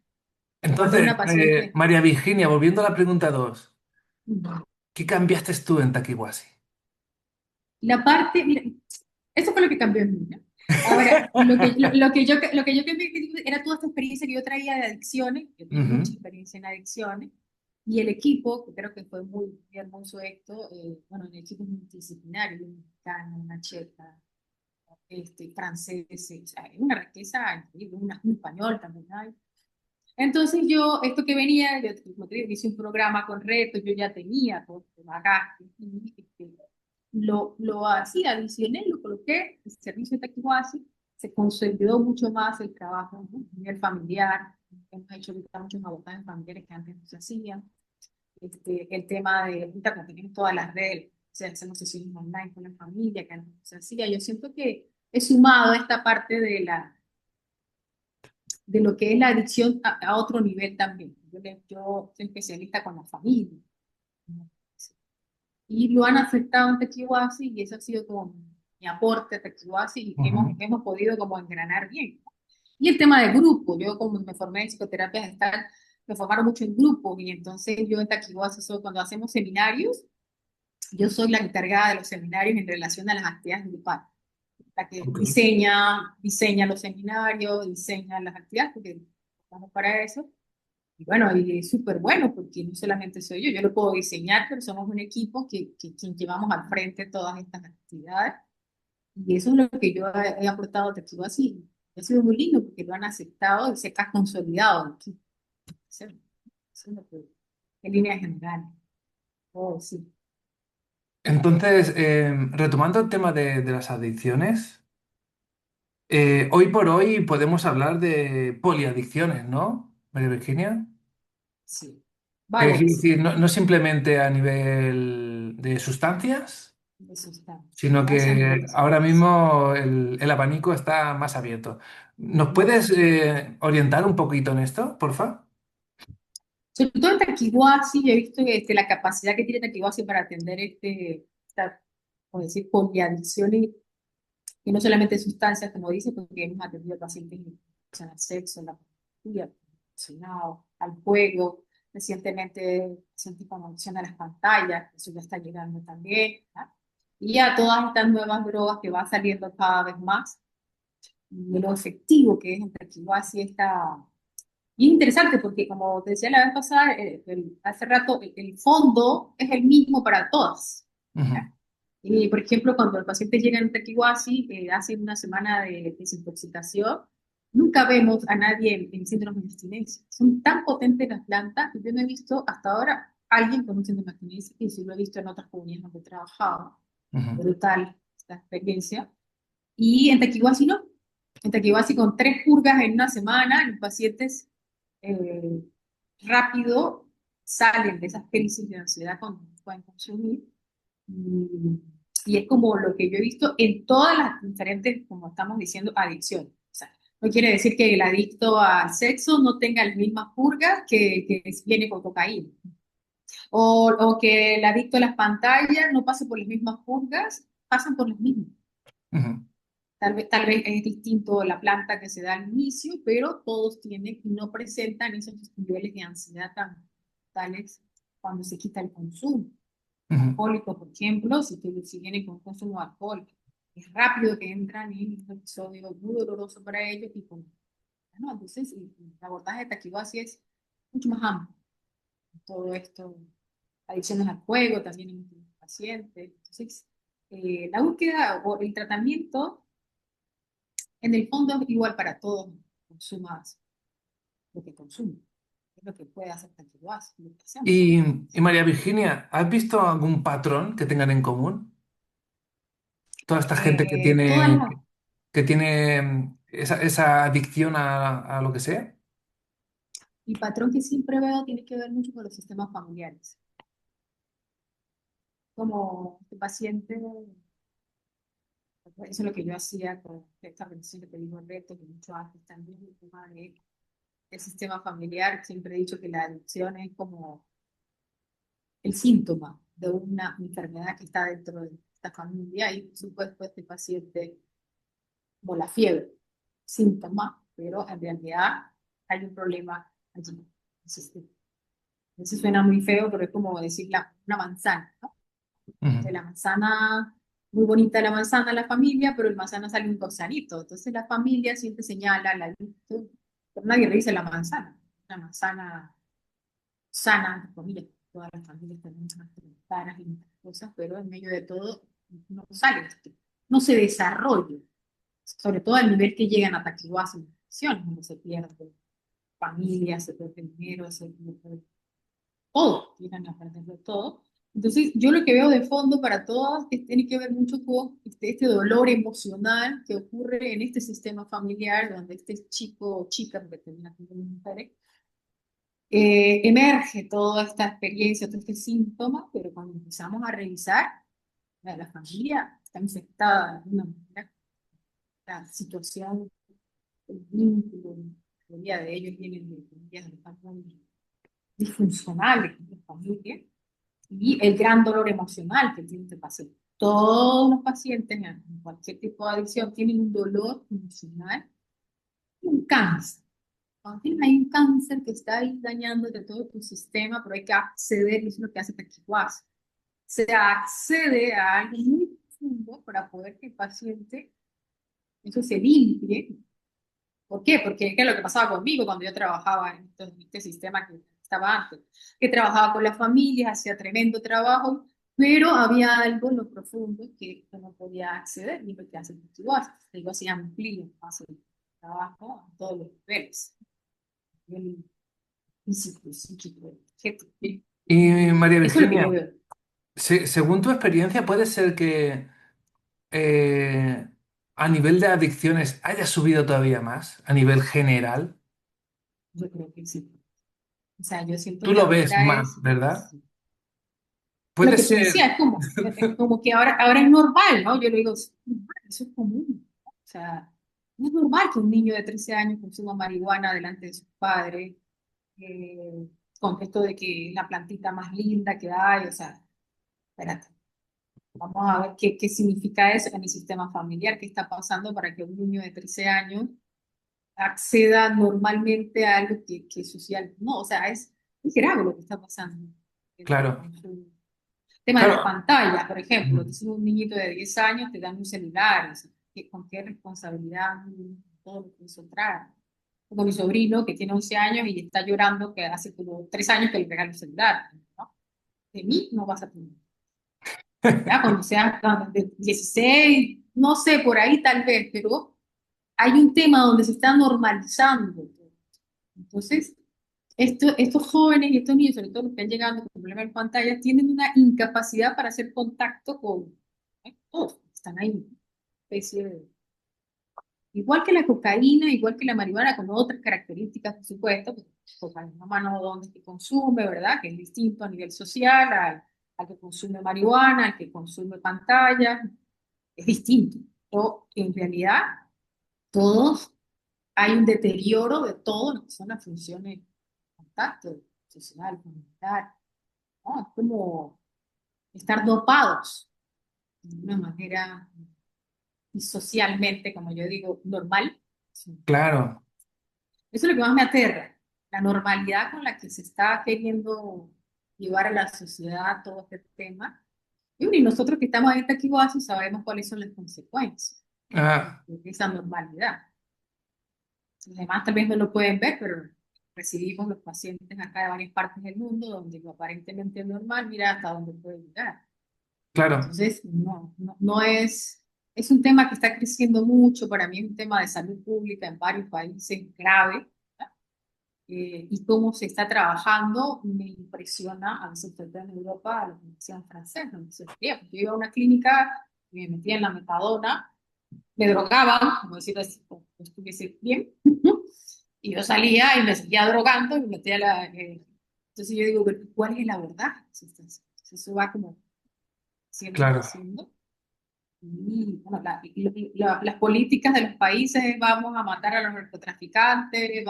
Cuando Entonces, una paciente, María Virginia, volviendo a la pregunta 2, mm, ¿qué cambiaste tú en Takiwasi? la parte, mira, eso fue lo que cambió en mí, ¿no? Ahora, lo que yo cambié era toda esta experiencia que yo traía de adicciones, yo tengo mucha Ujú, experiencia en adicciones, y el equipo, que creo que fue muy hermoso esto, bueno, el equipo es multidisciplinario, un mexicano, una checa, franceses, o sea, es una riqueza increíble, un español también hay. Entonces yo, esto que venía, yo, como te digo, hice un programa con retos, yo ya tenía todo este bagaje, y lo hacía, adicioné, lo coloqué, el servicio de Taquihuasi, se consolidó mucho más el trabajo, ¿no? A nivel familiar, hemos hecho ahorita muchos abordajes familiares que antes no se hacían, el tema de, ahorita como tenemos todas las redes, o sea, hacemos sesiones online con la familia, que antes no se hacía, yo siento que he sumado esta parte de lo que es la adicción a otro nivel también. Yo soy especialista con la familia, ¿no? Y lo han aceptado en Techihuasi y eso ha sido como mi aporte a Techihuasi y hemos, ujú. hemos podido como engranar bien. Y el tema de grupo, yo como me formé en psicoterapia gestal, me formaron mucho en grupo y entonces yo en Taquihuasi, cuando hacemos seminarios, yo soy la encargada de los seminarios en relación a las actividades grupales, la que Ok. diseña los seminarios, diseña las actividades, porque estamos para eso. Y bueno, y es súper bueno porque no solamente soy yo lo puedo diseñar, pero somos un equipo quien llevamos al frente todas estas actividades. Y eso es lo que yo he aportado a Tejido Así. Ha sido muy lindo porque lo han aceptado y se ha consolidado aquí. Eso es lo que, en línea general. Oh, sí. Entonces, retomando el tema de las adicciones, hoy por hoy podemos hablar de poliadicciones, ¿no, María Virginia? Sí. Es Varias decir, no simplemente a nivel de sustancias, de sustancias, sino más a nivel que de ahora sustancias. mismo el abanico está más abierto. ¿Nos Más. puedes orientar un poquito en esto, porfa? Sobre todo en Taquihuasi, yo he visto que, la capacidad que tiene Taquihuasi para atender como decir, poliadicciones, y no solamente sustancias, como dice, porque hemos atendido pacientes en adicción al sexo, a la pornografía, al juego, recientemente pacientes con adicción a las pantallas, eso ya está llegando también, ¿no? Y a todas estas nuevas drogas que van saliendo cada vez más, y lo efectivo que es en Taquihuasi está. Y es interesante porque, como te decía la vez pasada, hace rato, el fondo es el mismo para todas. Ujú, ¿Ya? Y, por ejemplo, cuando el paciente llega en Tequihuasi, hace una semana de desintoxicación, nunca vemos a nadie en síndrome de abstinencia. Son tan potentes las plantas que yo no he visto hasta ahora alguien con un síndrome de abstinencia, y sí lo he visto en otras comunidades donde he trabajado. ujú, Brutal esta experiencia. Y en Taquihuasi no. En Taquihuasi con 3 purgas en una semana, los pacientes eh, rápido salen de esas crisis de ansiedad cuando pueden consumir. Y, y es como lo que yo he visto en todas las diferentes, como estamos diciendo, adicciones. O sea, no quiere decir que el adicto al sexo no tenga las mismas purgas que viene con cocaína. O que el adicto a las pantallas no pase por las mismas purgas, pasan por las mismas. ujú, Tal vez es distinto la planta que se da al inicio, pero todos tienen y no presentan esos niveles de ansiedad tan tales cuando se quita el consumo. ujú. Alcohólico, por ejemplo, si vienen con consumo de alcohol, es rápido que entran en un episodio muy doloroso para ellos y con ¿no? Entonces, y el abordaje de Taquiwasi es mucho más amplio. Todo esto, adicciones al juego, también en los pacientes. Entonces, la búsqueda o el tratamiento, en el fondo, es igual para todos, consumas lo que consume, es lo que puede hacer Taquiwasi, lo que hacemos. Y María Virginia, ¿has visto algún patrón que tengan en común? Toda esta gente Todas las, que tiene esa adicción a lo que sea. el patrón que siempre veo tiene que ver mucho con los sistemas familiares. Como este paciente, eso es lo que yo hacía con esta relación que te digo, reto, que mucho antes también, el tema de el sistema familiar. Siempre he dicho que la adicción es como el síntoma de una enfermedad que está dentro de esta familia y, por supuesto, este paciente, como la fiebre, síntoma, pero en realidad hay un problema allí. Existe. Eso suena muy feo, pero es como decir una manzana, ¿no? Ujú, De la manzana, muy bonita la manzana en la familia, pero el manzana sale un gusanito. Entonces la familia siempre señala la adicto, pero nadie le dice la manzana. Una manzana sana, entre comillas, todas las familias tenemos nuestras ventanas y nuestras cosas, pero en medio de todo no sale esto, no se desarrolla, sobre todo al nivel que llegan a Taquihuas en situaciones donde se pierde familia, se pierde dinero, se pierde todo, llegan a perderlo todo. Entonces, yo lo que veo de fondo para todas tiene que ver mucho con este dolor emocional que ocurre en este sistema familiar, donde este chico o chica, porque termina siendo mujeres, emerge toda esta experiencia, todo este síntoma, pero cuando empezamos a revisar, la familia está infectada de alguna manera, la situación, el vínculo, la mayoría de ellos vienen de familias de patrones disfuncionales de familia, y el gran dolor emocional que tiene este paciente. Todos los pacientes en cualquier tipo de adicción tienen un dolor emocional, un cáncer. Hay un cáncer que está ahí dañando de todo tu sistema, pero hay que acceder, y eso es lo que hace Taquihuas. Se accede a algo muy profundo para poder que el paciente, eso se limpie. ¿Por qué? Porque ¿qué es lo que pasaba conmigo cuando yo trabajaba en este sistema que estaba antes? Que trabajaba con las familias, hacía tremendo trabajo, pero había algo en lo profundo que yo no podía acceder, y lo que hace Taquihuas. Digo así, amplío más el trabajo a todos los niveles. El físico, psíquico, energético. Y María Eso es lo que Virginia, yo veo. según tu experiencia, ¿puede ser que eh, a nivel de adicciones haya subido todavía más, a nivel general? Yo creo que sí. O sea, yo siento Tú que lo ves ahorita más, es ¿verdad? lo Puede que te ser. decía, es como que ahora es normal, ¿no? Yo le digo, "Es normal, eso es común, ¿no? O sea, no es normal que un niño de 13 años consuma marihuana delante de sus padres, eh, con esto de que es la plantita más linda que hay, o sea, espérate, vamos a ver qué significa eso en el sistema familiar, qué está pasando para que un niño de 13 años acceda normalmente a algo que es social. No, o sea, es grave lo que está pasando. El Claro, consumo. Tema de las claro. pantallas, por ejemplo, Ujú. entonces un niñito de 10 años te dan un celular, o sea, ¿con qué responsabilidad todo lo que eso trae? Como mi sobrino que tiene 11 años y está llorando que hace como 3 años que le regaló el celular, ¿no? De mí no vas a tener. Ya cuando seas de 16, no sé, por ahí tal vez, pero hay un tema donde se está normalizando. Entonces, estos jóvenes y estos niños, sobre todo los que han llegado con problemas en pantalla, tienen una incapacidad para hacer contacto con todos. Están ahí, una especie de... Igual que la cocaína, igual que la marihuana, con otras características, por supuesto, pues, pues, la misma mano donde se consume, ¿verdad? Que es distinto a nivel social al que consume marihuana, al que consume pantalla, es distinto. Pero en realidad, todos hay un deterioro de todo lo que son las funciones de contacto social, comunitario, ¿no? Es como estar dopados de una manera y socialmente, como yo digo, normal. Sí. Claro, Eso es lo que más me aterra, la normalidad con la que se está queriendo llevar a la sociedad todo este tema. Y bueno, y nosotros que estamos ahí aquí sabemos cuáles son las consecuencias ah, de esa normalidad. Los demás tal vez no lo pueden ver, pero recibimos los pacientes acá de varias partes del mundo donde lo aparentemente normal, mira hasta dónde puede llegar. Claro, Entonces, no es un tema que está creciendo mucho, para mí es un tema de salud pública en varios países grave, y cómo se está trabajando me impresiona, a veces estoy en Europa, a la Universidad Francesa, donde se veía, porque yo iba a una clínica, me metía en la metadona, me drogaban, como decir así, como si estuviese bien, y yo salía y me seguía drogando y me metía entonces yo digo, "Pero ¿cuál es la verdad? Entonces, eso va como siendo claro, creciendo. Y, bueno, las políticas de los países, vamos a matar a los narcotraficantes,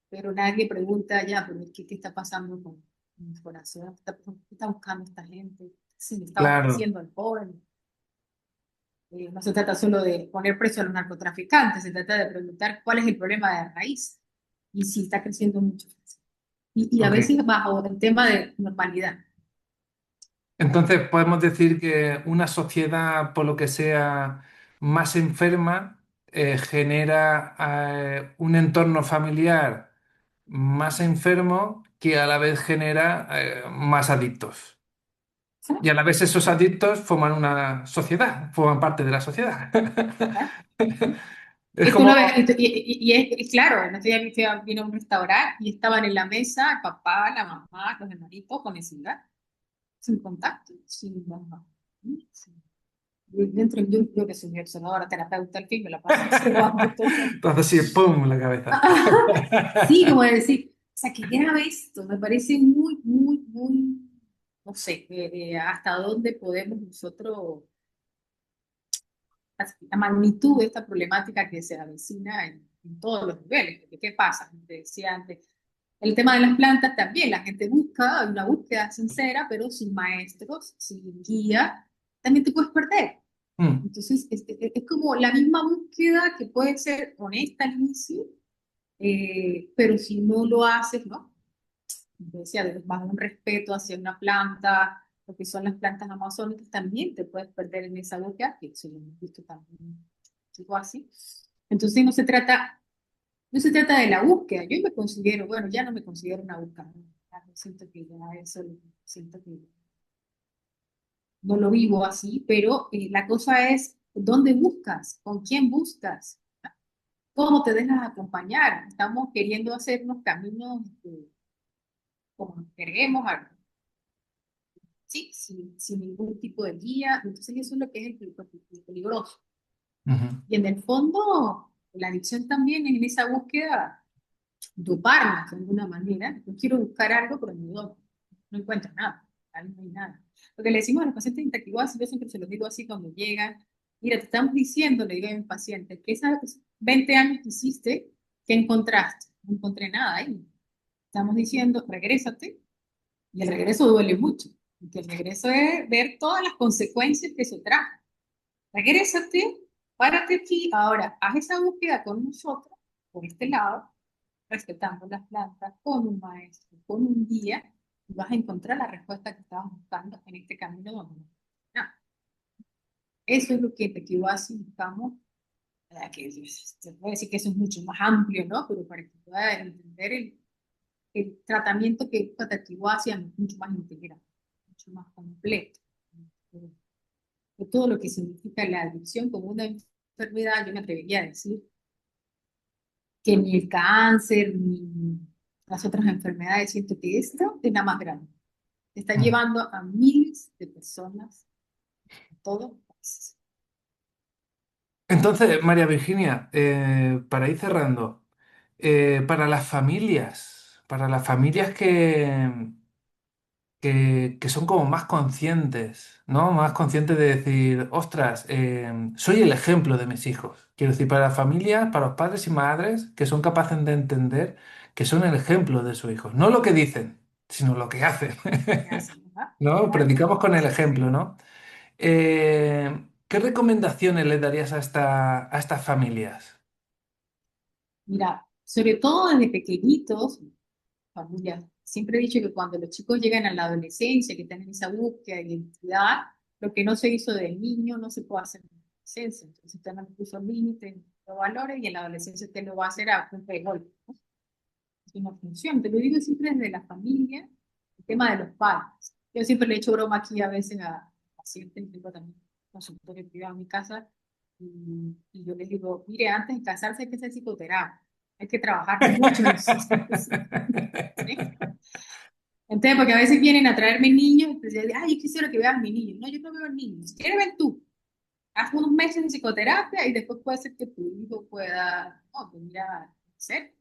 pero nadie pregunta ya, pero ¿qué está pasando con mi corazón? ¿Qué está buscando esta gente? ¿Se le está claro. ofreciendo al joven? No se trata solo de poner precio a los narcotraficantes, se trata de preguntar cuál es el problema de raíz y si está creciendo mucho. Y a Ok. veces bajo el tema de normalidad. Entonces podemos decir que una sociedad, por lo que sea, más enferma, genera un entorno familiar más enfermo que a la vez genera más adictos. Y a la vez esos adictos forman una sociedad, forman parte de la sociedad. ¿Ah? Es Y tú como, lo ves, y claro, el otro día vino a un restaurante y estaban en la mesa el papá, la mamá, los hermanitos con el celular, sin contacto, sin mamá. Dentro yo que soy mi observadora, terapeuta, al fin me la paso observando todo. entonces sí, ¡pum! En la cabeza. Sí, como de decir, o sea, que grave esto, me parece muy, no sé, hasta dónde podemos nosotros, la magnitud de esta problemática que se avecina en todos los niveles. Porque, ¿qué pasa? Como te decía antes, el tema de las plantas también, la gente busca, hay una búsqueda sincera, pero sin maestros, sin guía, también te puedes perder. Mm, Entonces, es como la misma búsqueda que puede ser honesta al inicio, pero si no lo haces, ¿no? Como decía, bajo un respeto hacia una planta, lo que son las plantas amazónicas, también te puedes perder en esa búsqueda, que eso lo hemos visto también, algo así. Entonces, no se trata de la búsqueda. Yo me considero, bueno, ya no me considero una buscadora. Ya no siento que ya eso, siento que no lo vivo así, pero la cosa es dónde buscas, con quién buscas, cómo te dejas acompañar. Estamos queriendo hacer unos caminos como queremos, sí, sin ningún tipo de guía. Entonces eso es lo que es el peligroso. ujú. Y en el fondo, la adicción también es en esa búsqueda doparnos de alguna manera. Yo quiero buscar algo, pero no encuentro nada. Ahí no hay nada. Lo que le decimos a los pacientes integrales, yo siempre se los digo así cuando llegan, mira, te estamos diciendo, le digo a mi paciente, que esas 20 años que hiciste, ¿qué encontraste? No encontré nada ahí. Estamos diciendo, regrésate, y el regreso duele mucho, porque el regreso es ver todas las consecuencias que eso trae. Regrésate, párate aquí, ahora haz esa búsqueda con nosotros, por este lado, respetando las plantas, con un maestro, con un guía, y vas a encontrar la respuesta que estabas buscando en este camino donde no. Eso es lo que te quiero así buscamos, que se puede decir que eso es mucho más amplio, ¿no? Pero para que puedas entender el tratamiento que busca Tequiwacia es mucho más integral, mucho más completo. De todo lo que significa la adicción como una enfermedad, yo me atrevería a decir que ni el cáncer ni las otras enfermedades, siento que esto es la más grande. Está Mm. llevando a miles de personas en todo el país. Entonces, María Virginia, para ir cerrando, para las familias que son como más conscientes, ¿no? Más conscientes de decir, ostras, soy el ejemplo de mis hijos. Quiero decir, para las familias, para los padres y madres que son capaces de entender que son el ejemplo de sus hijos. No lo que dicen, sino lo que hacen. Gracias, ¿verdad? ¿No? Claro. Predicamos con el ejemplo, ¿no? ¿Qué recomendaciones le darías a estas familias? Mira, sobre todo desde pequeñitos, familias, siempre he dicho que cuando los chicos llegan a la adolescencia, que están en esa búsqueda de identidad, lo que no se hizo de niño no se puede hacer en la adolescencia. Entonces, están los límites, los valores y en la adolescencia usted lo va a hacer a punta de golpe, ¿no? Es una función. Te lo digo siempre desde la familia, el tema de los padres. Yo siempre le echo broma aquí a veces a pacientes, tengo también consultorio privado en mi casa, y yo les digo, mire, antes de casarse hay que hacer psicoterapia, hay que trabajar mucho en nosotros. ¿Sí? Entonces, porque a veces vienen a traerme niños, entonces, ay, yo quisiera que veas a mi niño. No, yo no veo niños. Si quieres, ven tú. Haz unos meses de psicoterapia y después puede ser que tu hijo pueda, no, venir a ser.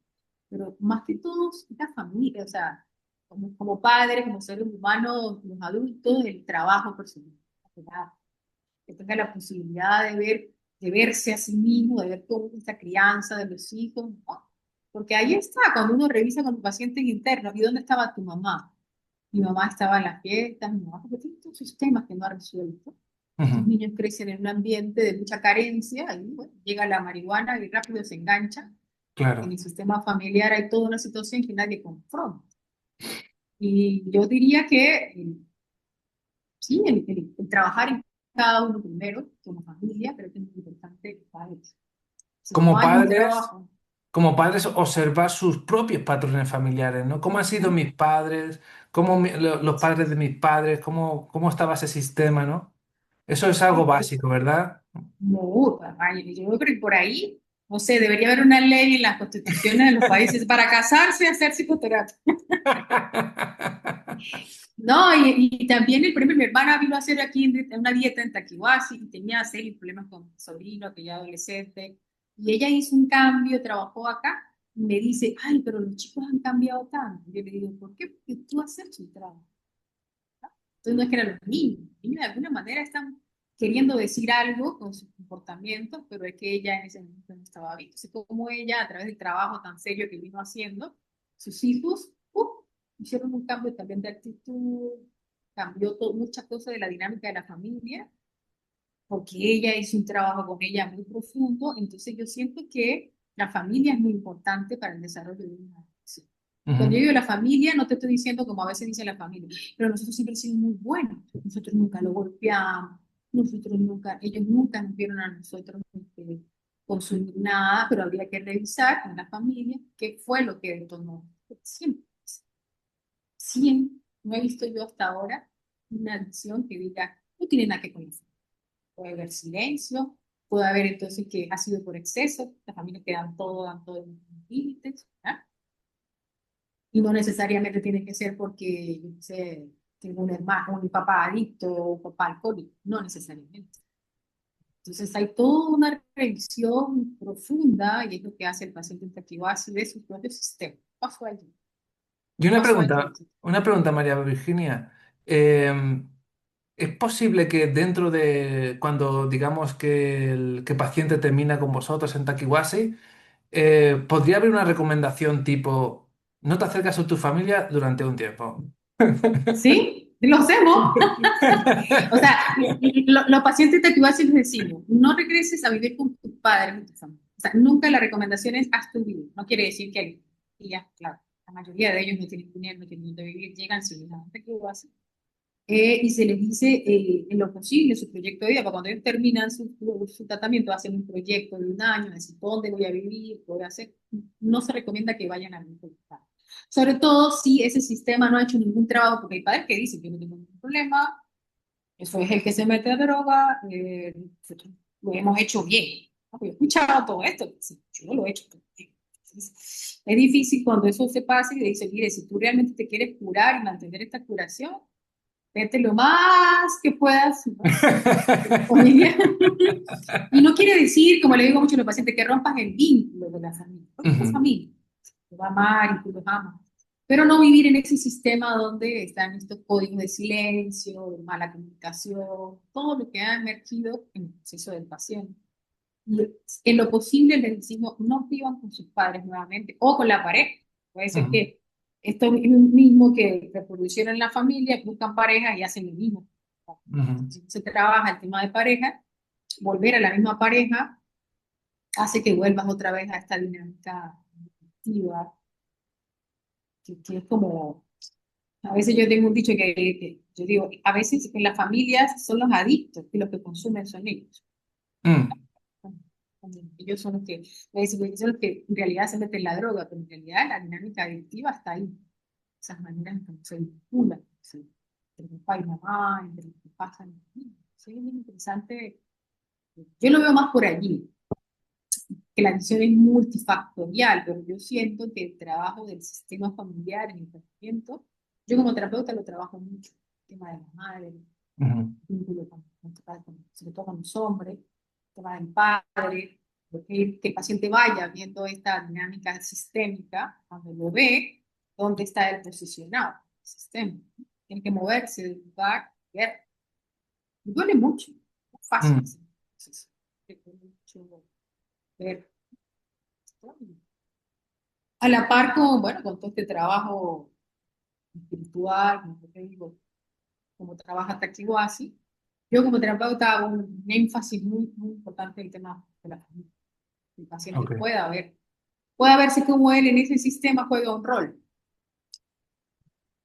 Pero más que todo, es la familia, o sea, como padres, como seres humanos, los adultos, el trabajo personal. Que tenga la posibilidad de ver, de verse a sí mismo, de ver toda esta crianza de los hijos, ¿no? Porque ahí está, cuando uno revisa con los pacientes internos, ¿y dónde estaba tu mamá? Mi mamá estaba en las fiestas, mi mamá, porque tiene todos esos temas que no ha resuelto. Estos Ujú, niños crecen en un ambiente de mucha carencia y bueno, llega la marihuana y rápido se engancha. En claro. el sistema familiar hay toda una situación que nadie confronta. Y yo diría que sí, el trabajar en cada uno primero, como familia, creo que es muy importante para eso. Si no Como hay un padres, trabajo, como padres, observar sus propios patrones familiares, ¿no? ¿Cómo han sido ¿no? mis padres? ¿Cómo los padres de mis padres? ¿Cómo estaba ese sistema, ¿no? Eso es algo básico, ¿verdad? No, ay, yo creo que por ahí, no sé, debería haber una ley en las constituciones de los países para casarse y hacer psicoterapia. No, y también el premio, mi hermana vino a hacer aquí una dieta en Taquihuasi y tenía serios problemas con mi sobrino, que ya adolescente, y ella hizo un cambio, trabajó acá, y me dice, ay, pero los chicos han cambiado tanto. Yo le digo, ¿por qué? Porque tú has hecho el trabajo. Entonces no es que eran los niños de alguna manera están queriendo decir algo con su comportamiento, pero es que ella en ese momento no estaba bien. Entonces, como ella, a través del trabajo tan serio que vino haciendo, sus hijos hicieron un cambio también de actitud, cambió muchas cosas de la dinámica de la familia, porque ella hizo un trabajo con ella muy profundo. Entonces, yo siento que la familia es muy importante para el desarrollo de una relación. Cuando yo Ujú, digo la familia, no te estoy diciendo como a veces dice la familia, pero nosotros siempre hemos sido muy buenos. Nosotros nunca lo golpeamos, nosotros nunca, ellos nunca nos vieron a nosotros consumir nada, pero habría que revisar con la familia qué fue lo que detonó. Siempre, siempre, no he visto yo hasta ahora una adicción que diga, no tiene nada que ver con eso. Puede haber silencio, puede haber entonces que ha sido por exceso, las familias que dan todo en límites, ¿verdad? Y no necesariamente tiene que ser porque, yo qué sé, tengo un hermano, un papá adicto o un papá alcohólico, no necesariamente. Entonces hay toda una revisión profunda y es lo que hace el paciente interactivo así de su propio sistema. Pasó allí, Y pasó allí. una pregunta, María Virginia. Eh, ¿Es posible que dentro de cuando digamos que que paciente termina con vosotros en Takiwasi, podría haber una recomendación tipo, no te acercas a tu familia durante un tiempo? ¿Sí? Lo hacemos. O sea, los pacientes interactivos les decimos, no regreses a vivir con tus padres o tu familia. O sea, nunca la recomendación es haz tu vida. No quiere decir que y ya, claro, la mayoría de ellos no tienen dinero, no tienen dónde vivir, llegan sin nada. Y se les dice en lo posible su proyecto de vida, para cuando ellos terminan su tratamiento, hacen un proyecto de un año, decir dónde voy a vivir, qué voy a hacer. No se recomienda que vayan a vivir con los padres. Sobre todo si ese sistema no ha hecho ningún trabajo, porque hay padres que dicen que no tengo ningún problema, eso es el que se mete a droga, nosotros lo hemos hecho bien. ¿No? Porque he escuchado todo esto, sí, yo no lo he hecho todo bien. Entonces, es difícil cuando eso se pasa y le dice, mire, si tú realmente te quieres curar y mantener esta curación, vete lo más que puedas, ¿no? De tu familia. Y no quiere decir, como le digo mucho a los pacientes, que rompas el vínculo de la familia. Porque tu Ujú, familia te va a amar y tú los amas. Pero no vivir en ese sistema donde están estos códigos de silencio, de mala comunicación, todo lo que ha emergido en el proceso del paciente. Y en lo posible les decimos, no vivan con sus padres nuevamente o con la pareja. Puede ser ujú, que esto mismo que reproducieron en la familia, buscan pareja y hacen lo mismo. ujú, Si se trabaja el tema de pareja, volver a la misma pareja hace que vuelvas otra vez a esta dinámica activa, que es como, a veces yo tengo un dicho que yo digo, a veces en las familias son los adictos y los que consumen son ellos. mm. Ellos son los que, ellos son los que en realidad se meten la droga, pero en realidad la dinámica adictiva está ahí. Esas maneras en que se vinculan, ¿sí? Entre papá y mamá, entre lo que pasa en los niños. Sí, es bien interesante. Yo lo veo más por allí, que la adicción es multifactorial, pero yo siento que el trabajo del sistema familiar en el tratamiento, yo como terapeuta lo trabajo mucho, el tema de la madre, el Ujú. vínculo sobre todo con los hombres, el tema del padre, que el paciente vaya viendo esta dinámica sistémica, cuando lo ve, dónde está él posicionado, el sistema. Tiene que moverse del lugar, ver. Y duele mucho, no es fácil Mm. ese proceso. Duele mucho ver esto. A la par con, bueno, con todo este trabajo espiritual, como te digo, como trabaja Tachiwasi, yo como terapeuta hago un énfasis muy importante en el tema de la familia. El paciente Ok, pueda verse como él en ese sistema juega un rol,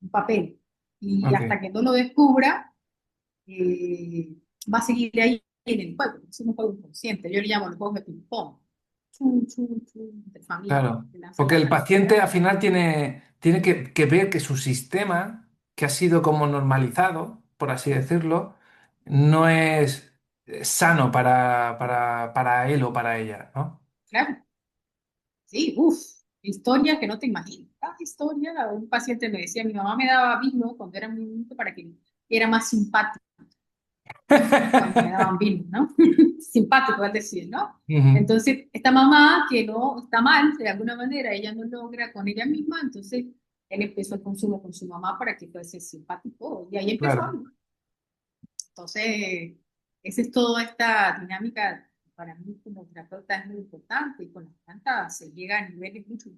un papel. Y ok. hasta que no lo descubra, eh, va a seguir ahí en el juego. Es un juego inconsciente. Yo le llamo los juegos de ping-pong. Chun, chun, chun, de familia. Claro, Se lanzan porque las el paciente tareas. al final tiene que ver que su sistema, que ha sido como normalizado, por así decirlo, no es sano para él o para ella, ¿no? Claro. Sí, uff, historia que no te imaginas. Cada historia, un paciente me decía, mi mamá me daba vino cuando era muy niño para que era más simpático cuando me daban vino, ¿no? Simpático, es decir, ¿no? Ujú. Entonces, esta mamá que no está mal, de alguna manera, ella no logra con ella misma, entonces él empezó el consumo con su mamá para que fuese simpático y ahí empezó. Claro. Entonces, esa es toda esta dinámica, para mí como terapeuta es muy importante y con las plantas se llega a niveles mucho.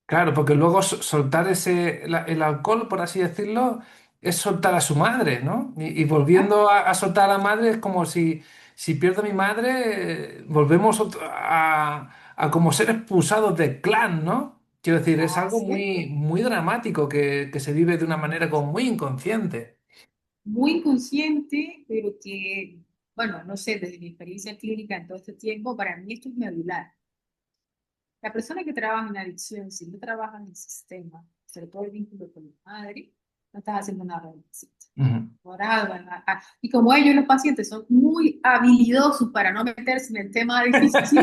Claro, porque luego soltar el alcohol, por así decirlo, es soltar a su madre, ¿no? Y ¿Ah? volviendo a soltar a la madre es como si pierdo a mi madre, volvemos a como ser expulsados del clan, ¿no? Quiero decir, es algo Así es, muy dramático que se vive de una manera como muy inconsciente. muy inconsciente, pero que, bueno, no sé, desde mi experiencia clínica en todo este tiempo, para mí esto es medular. La persona que trabaja en adicción, si no trabaja en el sistema, sobre todo el vínculo con la madre, no estás haciendo nada realmente. Ujú. Y como ellos, los pacientes, son muy habilidosos para no meterse en el tema difícil,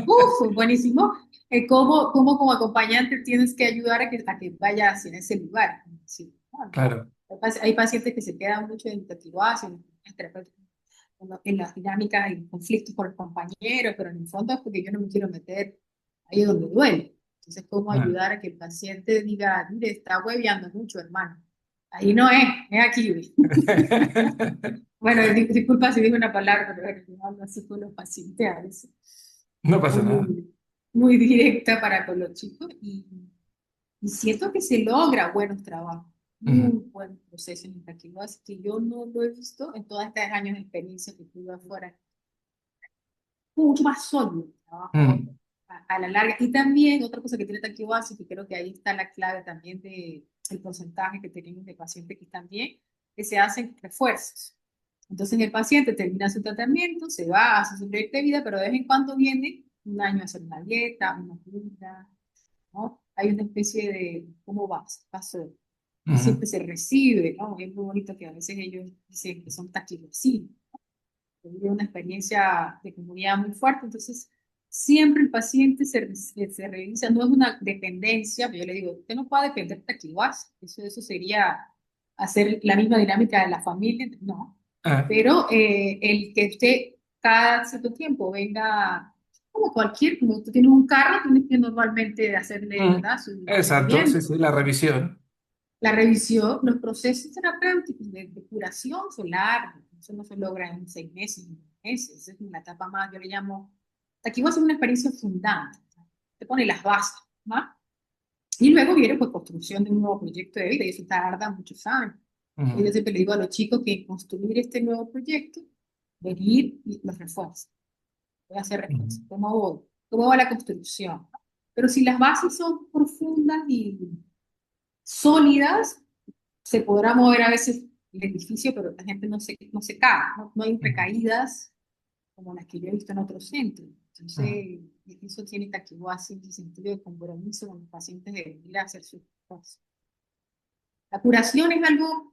uf, buenísimo. Cómo como acompañante tienes que ayudar a que vaya hacia ese lugar. Sí, claro. Claro, Hay pacientes que se quedan mucho en tatihuas, en las dinámicas y conflictos con los compañeros, pero en el fondo es porque yo no me quiero meter ahí donde duele. Entonces, ¿cómo ah. ayudar a que el paciente diga, mire, está hueveando mucho, hermano? Ahí no es aquí. Bueno, disculpa si digo una palabra, pero bueno, yo hablo así con los pacientes a veces. No pasa Soy nada. muy directa para con los chicos y siento que se logra buenos trabajos, Ujú. muy buen proceso en el así que yo no lo he visto en todos estos años de experiencia que tuve afuera, mucho más sólido el trabajo Ujú. a la larga. Y también otra cosa que tiene Taquiwasi, que creo que ahí está la clave también de el porcentaje que tenemos de pacientes que están bien, que se hacen refuerzos. Entonces el paciente termina su tratamiento, se va, hace su proyecto de vida, pero de vez en cuando viene un año a hacer una dieta, una cura, ¿no? Hay una especie de, ¿cómo vas? Pasó. Y Ujú. siempre se recibe, ¿no? Es muy bonito que a veces ellos dicen que son taquilosí, vive una experiencia de comunidad muy fuerte, entonces siempre el paciente se revisa, no es una dependencia, pero yo le digo, usted no puede depender de aquí vas, eso sería hacer la misma dinámica de la familia, no, Ah. pero el que usted cada cierto tiempo venga, como tú tienes un carro, tienes que normalmente hacerle, Mm. ¿verdad?, su Exacto, sí, mantenimiento, sí, la revisión. la revisión, los procesos terapéuticos de curación son largos, eso no se logra en 6 meses, en 9 meses, es una etapa más, yo le llamo, aquí va a ser una experiencia fundante, te pone las bases, ¿no? Y luego viene pues construcción de un nuevo proyecto de vida y eso tarda muchos años. Yo Ujú. siempre le digo a los chicos que construir este nuevo proyecto, venir y los refuerzos, voy a hacer refuerzos, Ujú. cómo va la construcción. Pero si las bases son profundas y sólidas, se podrá mover a veces el edificio, pero la gente no se cae, no hay Ujú. recaídas, como las que yo he visto en otros centros. ujú, Entonces, eso tiene Taquihuasi en el sentido de compromiso con los pacientes de venir a hacer sus cosas. La curación es algo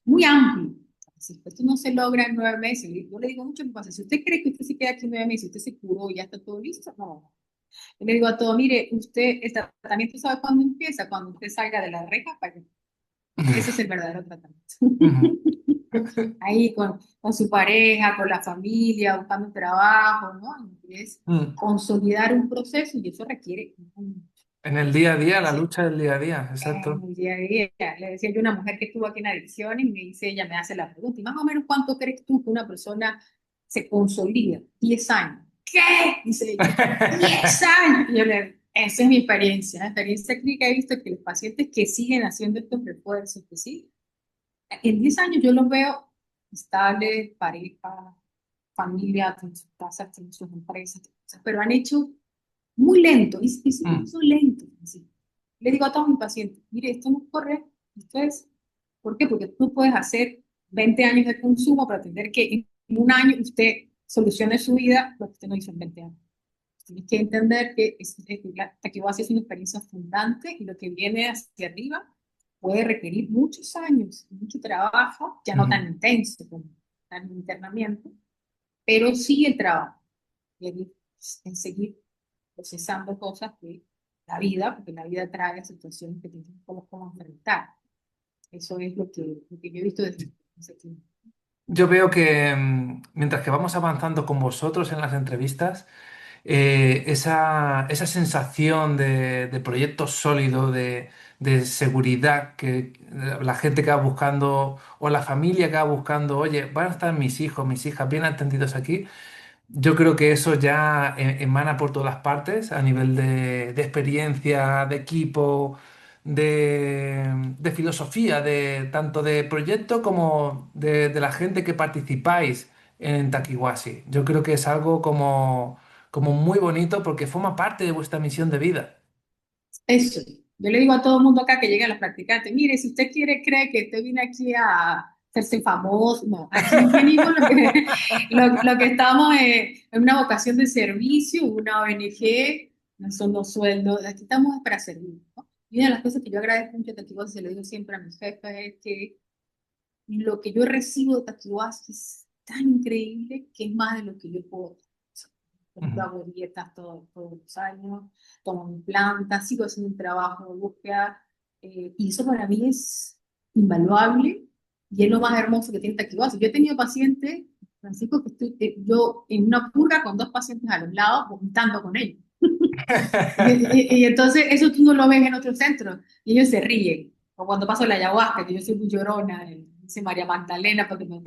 muy amplio. Si esto no se logra en 9 meses, yo le digo mucho a mi paciente, si usted cree que usted se queda aquí 9 meses, usted se curó y ya está todo listo, no. Yo le digo a todo, mire, usted, el tratamiento sabe cuándo empieza, cuando usted salga de la reja, para que ese es el verdadero tratamiento. ujú, Ahí con su pareja, con la familia, buscando un trabajo, ¿no? Y es mm. consolidar un proceso y eso requiere En el día a día, la decir, lucha del día a día, en exacto. el día a día. Le decía yo a una mujer que estuvo aquí en adicciones y me dice, ella me hace la pregunta, ¿y más o menos cuánto crees tú que una persona se consolida? 10 años. ¿Qué? Dice ella, 10 años. Y yo le esa es mi experiencia. La experiencia clínica he visto que los pacientes que siguen haciendo estos refuerzos, que sí, en 10 años yo los veo estables, pareja, familia, tienen sus casas, tienen sus empresas, pero han hecho muy lento, y sí, Mm, son lentos. Así. Le digo a todos mis pacientes, mire, esto no es correcto. Ustedes, ¿por qué? Porque tú puedes hacer 20 años de consumo para entender que en un año usted solucione su vida lo que usted no hizo en 20 años. Tienes que entender que la taquiwasia es una experiencia fundante y lo que viene hacia arriba puede requerir muchos años, mucho trabajo, ya no ujú. tan intenso como tan internamiento, pero sí el trabajo en seguir procesando cosas que la vida, porque la vida trae situaciones que tienes que cómo enfrentar. Eso es lo que yo he visto desde ese tiempo. Yo veo que mientras que vamos avanzando con vosotros en las entrevistas, esa sensación de proyecto sólido, de seguridad que la gente que va buscando o la familia que va buscando, oye, van a estar mis hijos, mis hijas bien atendidos aquí. Yo creo que eso ya emana por todas las partes a nivel de experiencia, de equipo, de filosofía, de tanto de proyecto como de la gente que participáis en Takiwashi. Yo creo que es algo como muy bonito porque forma parte de vuestra misión de vida. Eso. Yo le digo a todo el mundo acá que llega a los practicantes, mire, si usted cree que usted viene aquí a hacerse famoso, no, aquí venimos lo que estamos en una vocación de servicio, una ONG, no son los sueldos, aquí estamos para servir, ¿no? Y una de las cosas que yo agradezco mucho a Taquihuasi, se lo digo siempre a mis jefes, es que lo que yo recibo de Taquihuasi es tan increíble que es más de lo que yo puedo. Por ejemplo, Ujú, hago dietas todos los años, tomo mi planta, sigo haciendo un trabajo de búsqueda, y eso para mí es invaluable y es lo más hermoso que tiene Taquihuasi. Yo he tenido pacientes, Francisco, que estoy, yo en una purga con 2 pacientes a los lados, vomitando con ellos. Y entonces eso tú no lo ves en otros centros y ellos se ríen. O cuando paso la ayahuasca, que yo soy muy llorona, dice María Magdalena, porque yo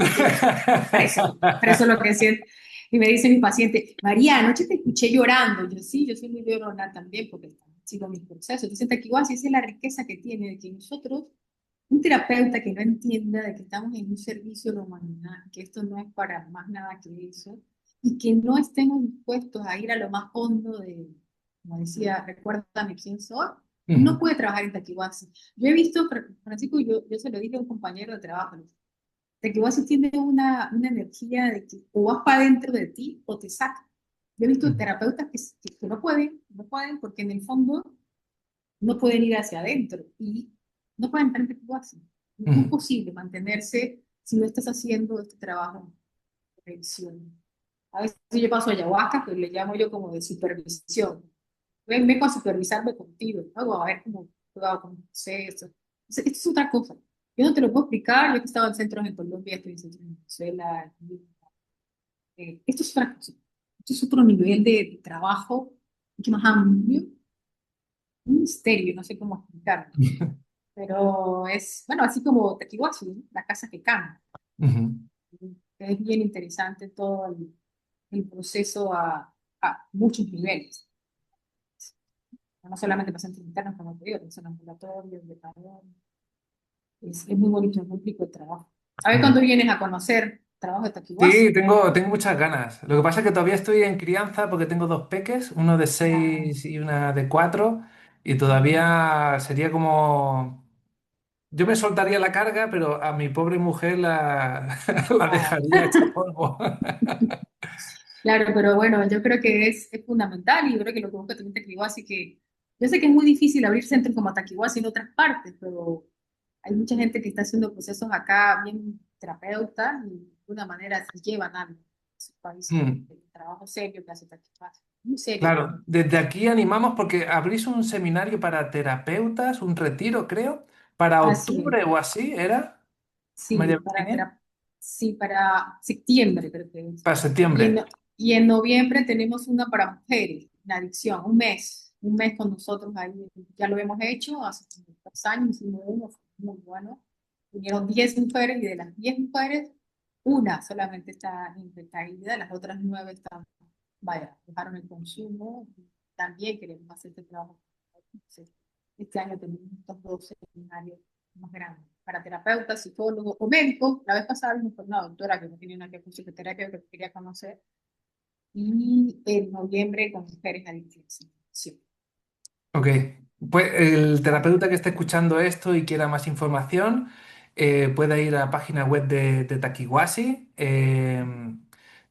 expreso lo que siento. Y me dice mi paciente, María, anoche te escuché llorando. Y yo sí, yo soy muy llorona también porque sigo mis procesos. Entonces, Taquihuasi, esa es la riqueza que tiene, de que nosotros, un terapeuta que no entienda de que estamos en un servicio de la humanidad, que esto no es para más nada que eso, y que no estemos dispuestos a ir a lo más hondo de, como decía, recuérdame quién soy, ujú, no puede trabajar en Taquihuasi. Yo he visto, Francisco, yo se lo dije a un compañero de trabajo, Taquihuasi tiene una energía de que o vas para adentro de ti o te saca. Yo he visto ujú, terapeutas que no pueden porque en el fondo no pueden ir hacia adentro y no pueden entrar en Taquihuasi. No es ujú. posible mantenerse si no estás haciendo este trabajo de revisión. A veces yo paso ayahuasca, pues le llamo yo como de supervisión. Vengo a supervisarme contigo, ¿no? A ver cómo juego con proceso. Esto es otra cosa. Yo no te lo puedo explicar. Yo que estaba en centros en Colombia, estoy en centros en Venezuela. Esto es otra cosa. Esto es otro nivel de trabajo, mucho más amplio. Un misterio, no sé cómo explicarlo. Pero es, bueno, así como Takiwashi, ¿no? La casa que cambia. Ujú. Es bien interesante todo el proceso a muchos niveles. No solamente pacientes internos, como te digo, son ambulatorios, de parón. Es muy bonito, es muy rico el trabajo. A ver cuándo vienes a conocer trabajo de Sí, Taquihuasi. tengo muchas ganas. Lo que pasa es que todavía estoy en crianza porque tengo dos peques, uno de Ah, 6 y una de 4, y ah, todavía sería como... yo me soltaría la carga, pero a mi pobre mujer la, la Claro. dejaría hecha polvo. Claro, pero bueno, yo creo que es fundamental y yo creo que lo que busca también Taquihuasi, que yo sé que es muy difícil abrir centros como Taquihuasi en otras partes, pero hay mucha gente que está haciendo procesos acá bien terapeutas y de alguna manera se llevan algo a sus países Mm. del trabajo serio que hace Taquihuasi. Muy serio Claro, realmente. desde aquí animamos porque abrís un seminario para terapeutas, un retiro, creo, para Así es. octubre o así, ¿era? Sí, María Virginia, sí, para septiembre creo que es. para Y septiembre. y en noviembre tenemos una para mujeres, en adicción, un mes con nosotros ahí. Ya lo hemos hecho hace como 2 años, hicimos uno, fue muy bueno. Vinieron 10 mujeres y de las 10 mujeres, una solamente está en recaída, las otras 9 están, vaya, dejaron el consumo. Y también queremos hacer este trabajo. Entonces, este año tenemos estos 2 seminarios más grandes para terapeutas, psicólogos o médicos. La vez pasada vino por una doctora que no tenía una que con psicoterapia que quería conocer. Y en noviembre con mujeres adictivas. Sí. Ok, pues el Vale. terapeuta que esté escuchando esto y quiera más información, puede ir a la página web de Takiwasi.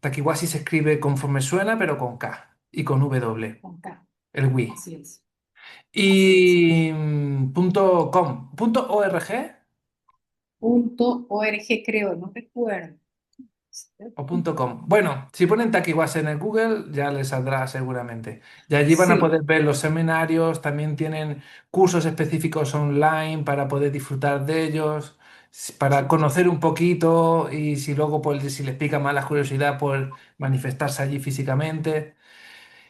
Takiwasi se escribe conforme suena, pero con K y con W, Con K. el Wi. Así es. Así es. Y .com, .org Punto .org creo, no recuerdo. o .com. Bueno, si ponen Takiwasi en el Google, ya les saldrá seguramente. Y allí van a Sí, poder ver los seminarios, también tienen cursos específicos online para poder disfrutar de ellos, para sí, conocer un poquito y si luego, pues, si les pica más la curiosidad, pues manifestarse allí físicamente.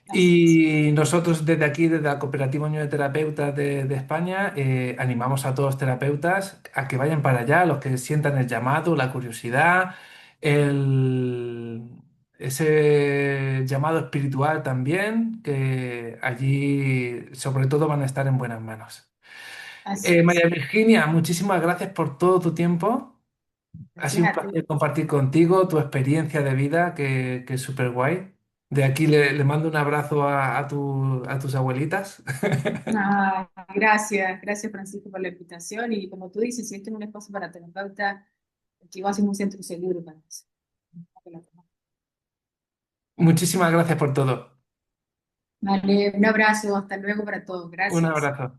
así es. Y nosotros desde aquí, desde la Cooperativa Unión de Terapeutas de España, animamos a todos los terapeutas a que vayan para allá, los que sientan el llamado, la curiosidad, el- ese llamado espiritual también, que allí sobre todo van a estar en buenas manos. Así es. María Virginia, muchísimas gracias por todo tu tiempo. Ha Gracias sido un a ti. placer compartir contigo tu experiencia de vida, que es súper guay. De aquí le mando un abrazo a tus abuelitas. Ah, gracias, gracias Francisco por la invitación y como tú dices, si este es un espacio para terapeuta, aquí va a ser un centro seguro para eso. Muchísimas gracias por todo. Vale, un abrazo, hasta luego para todos, Un gracias. abrazo.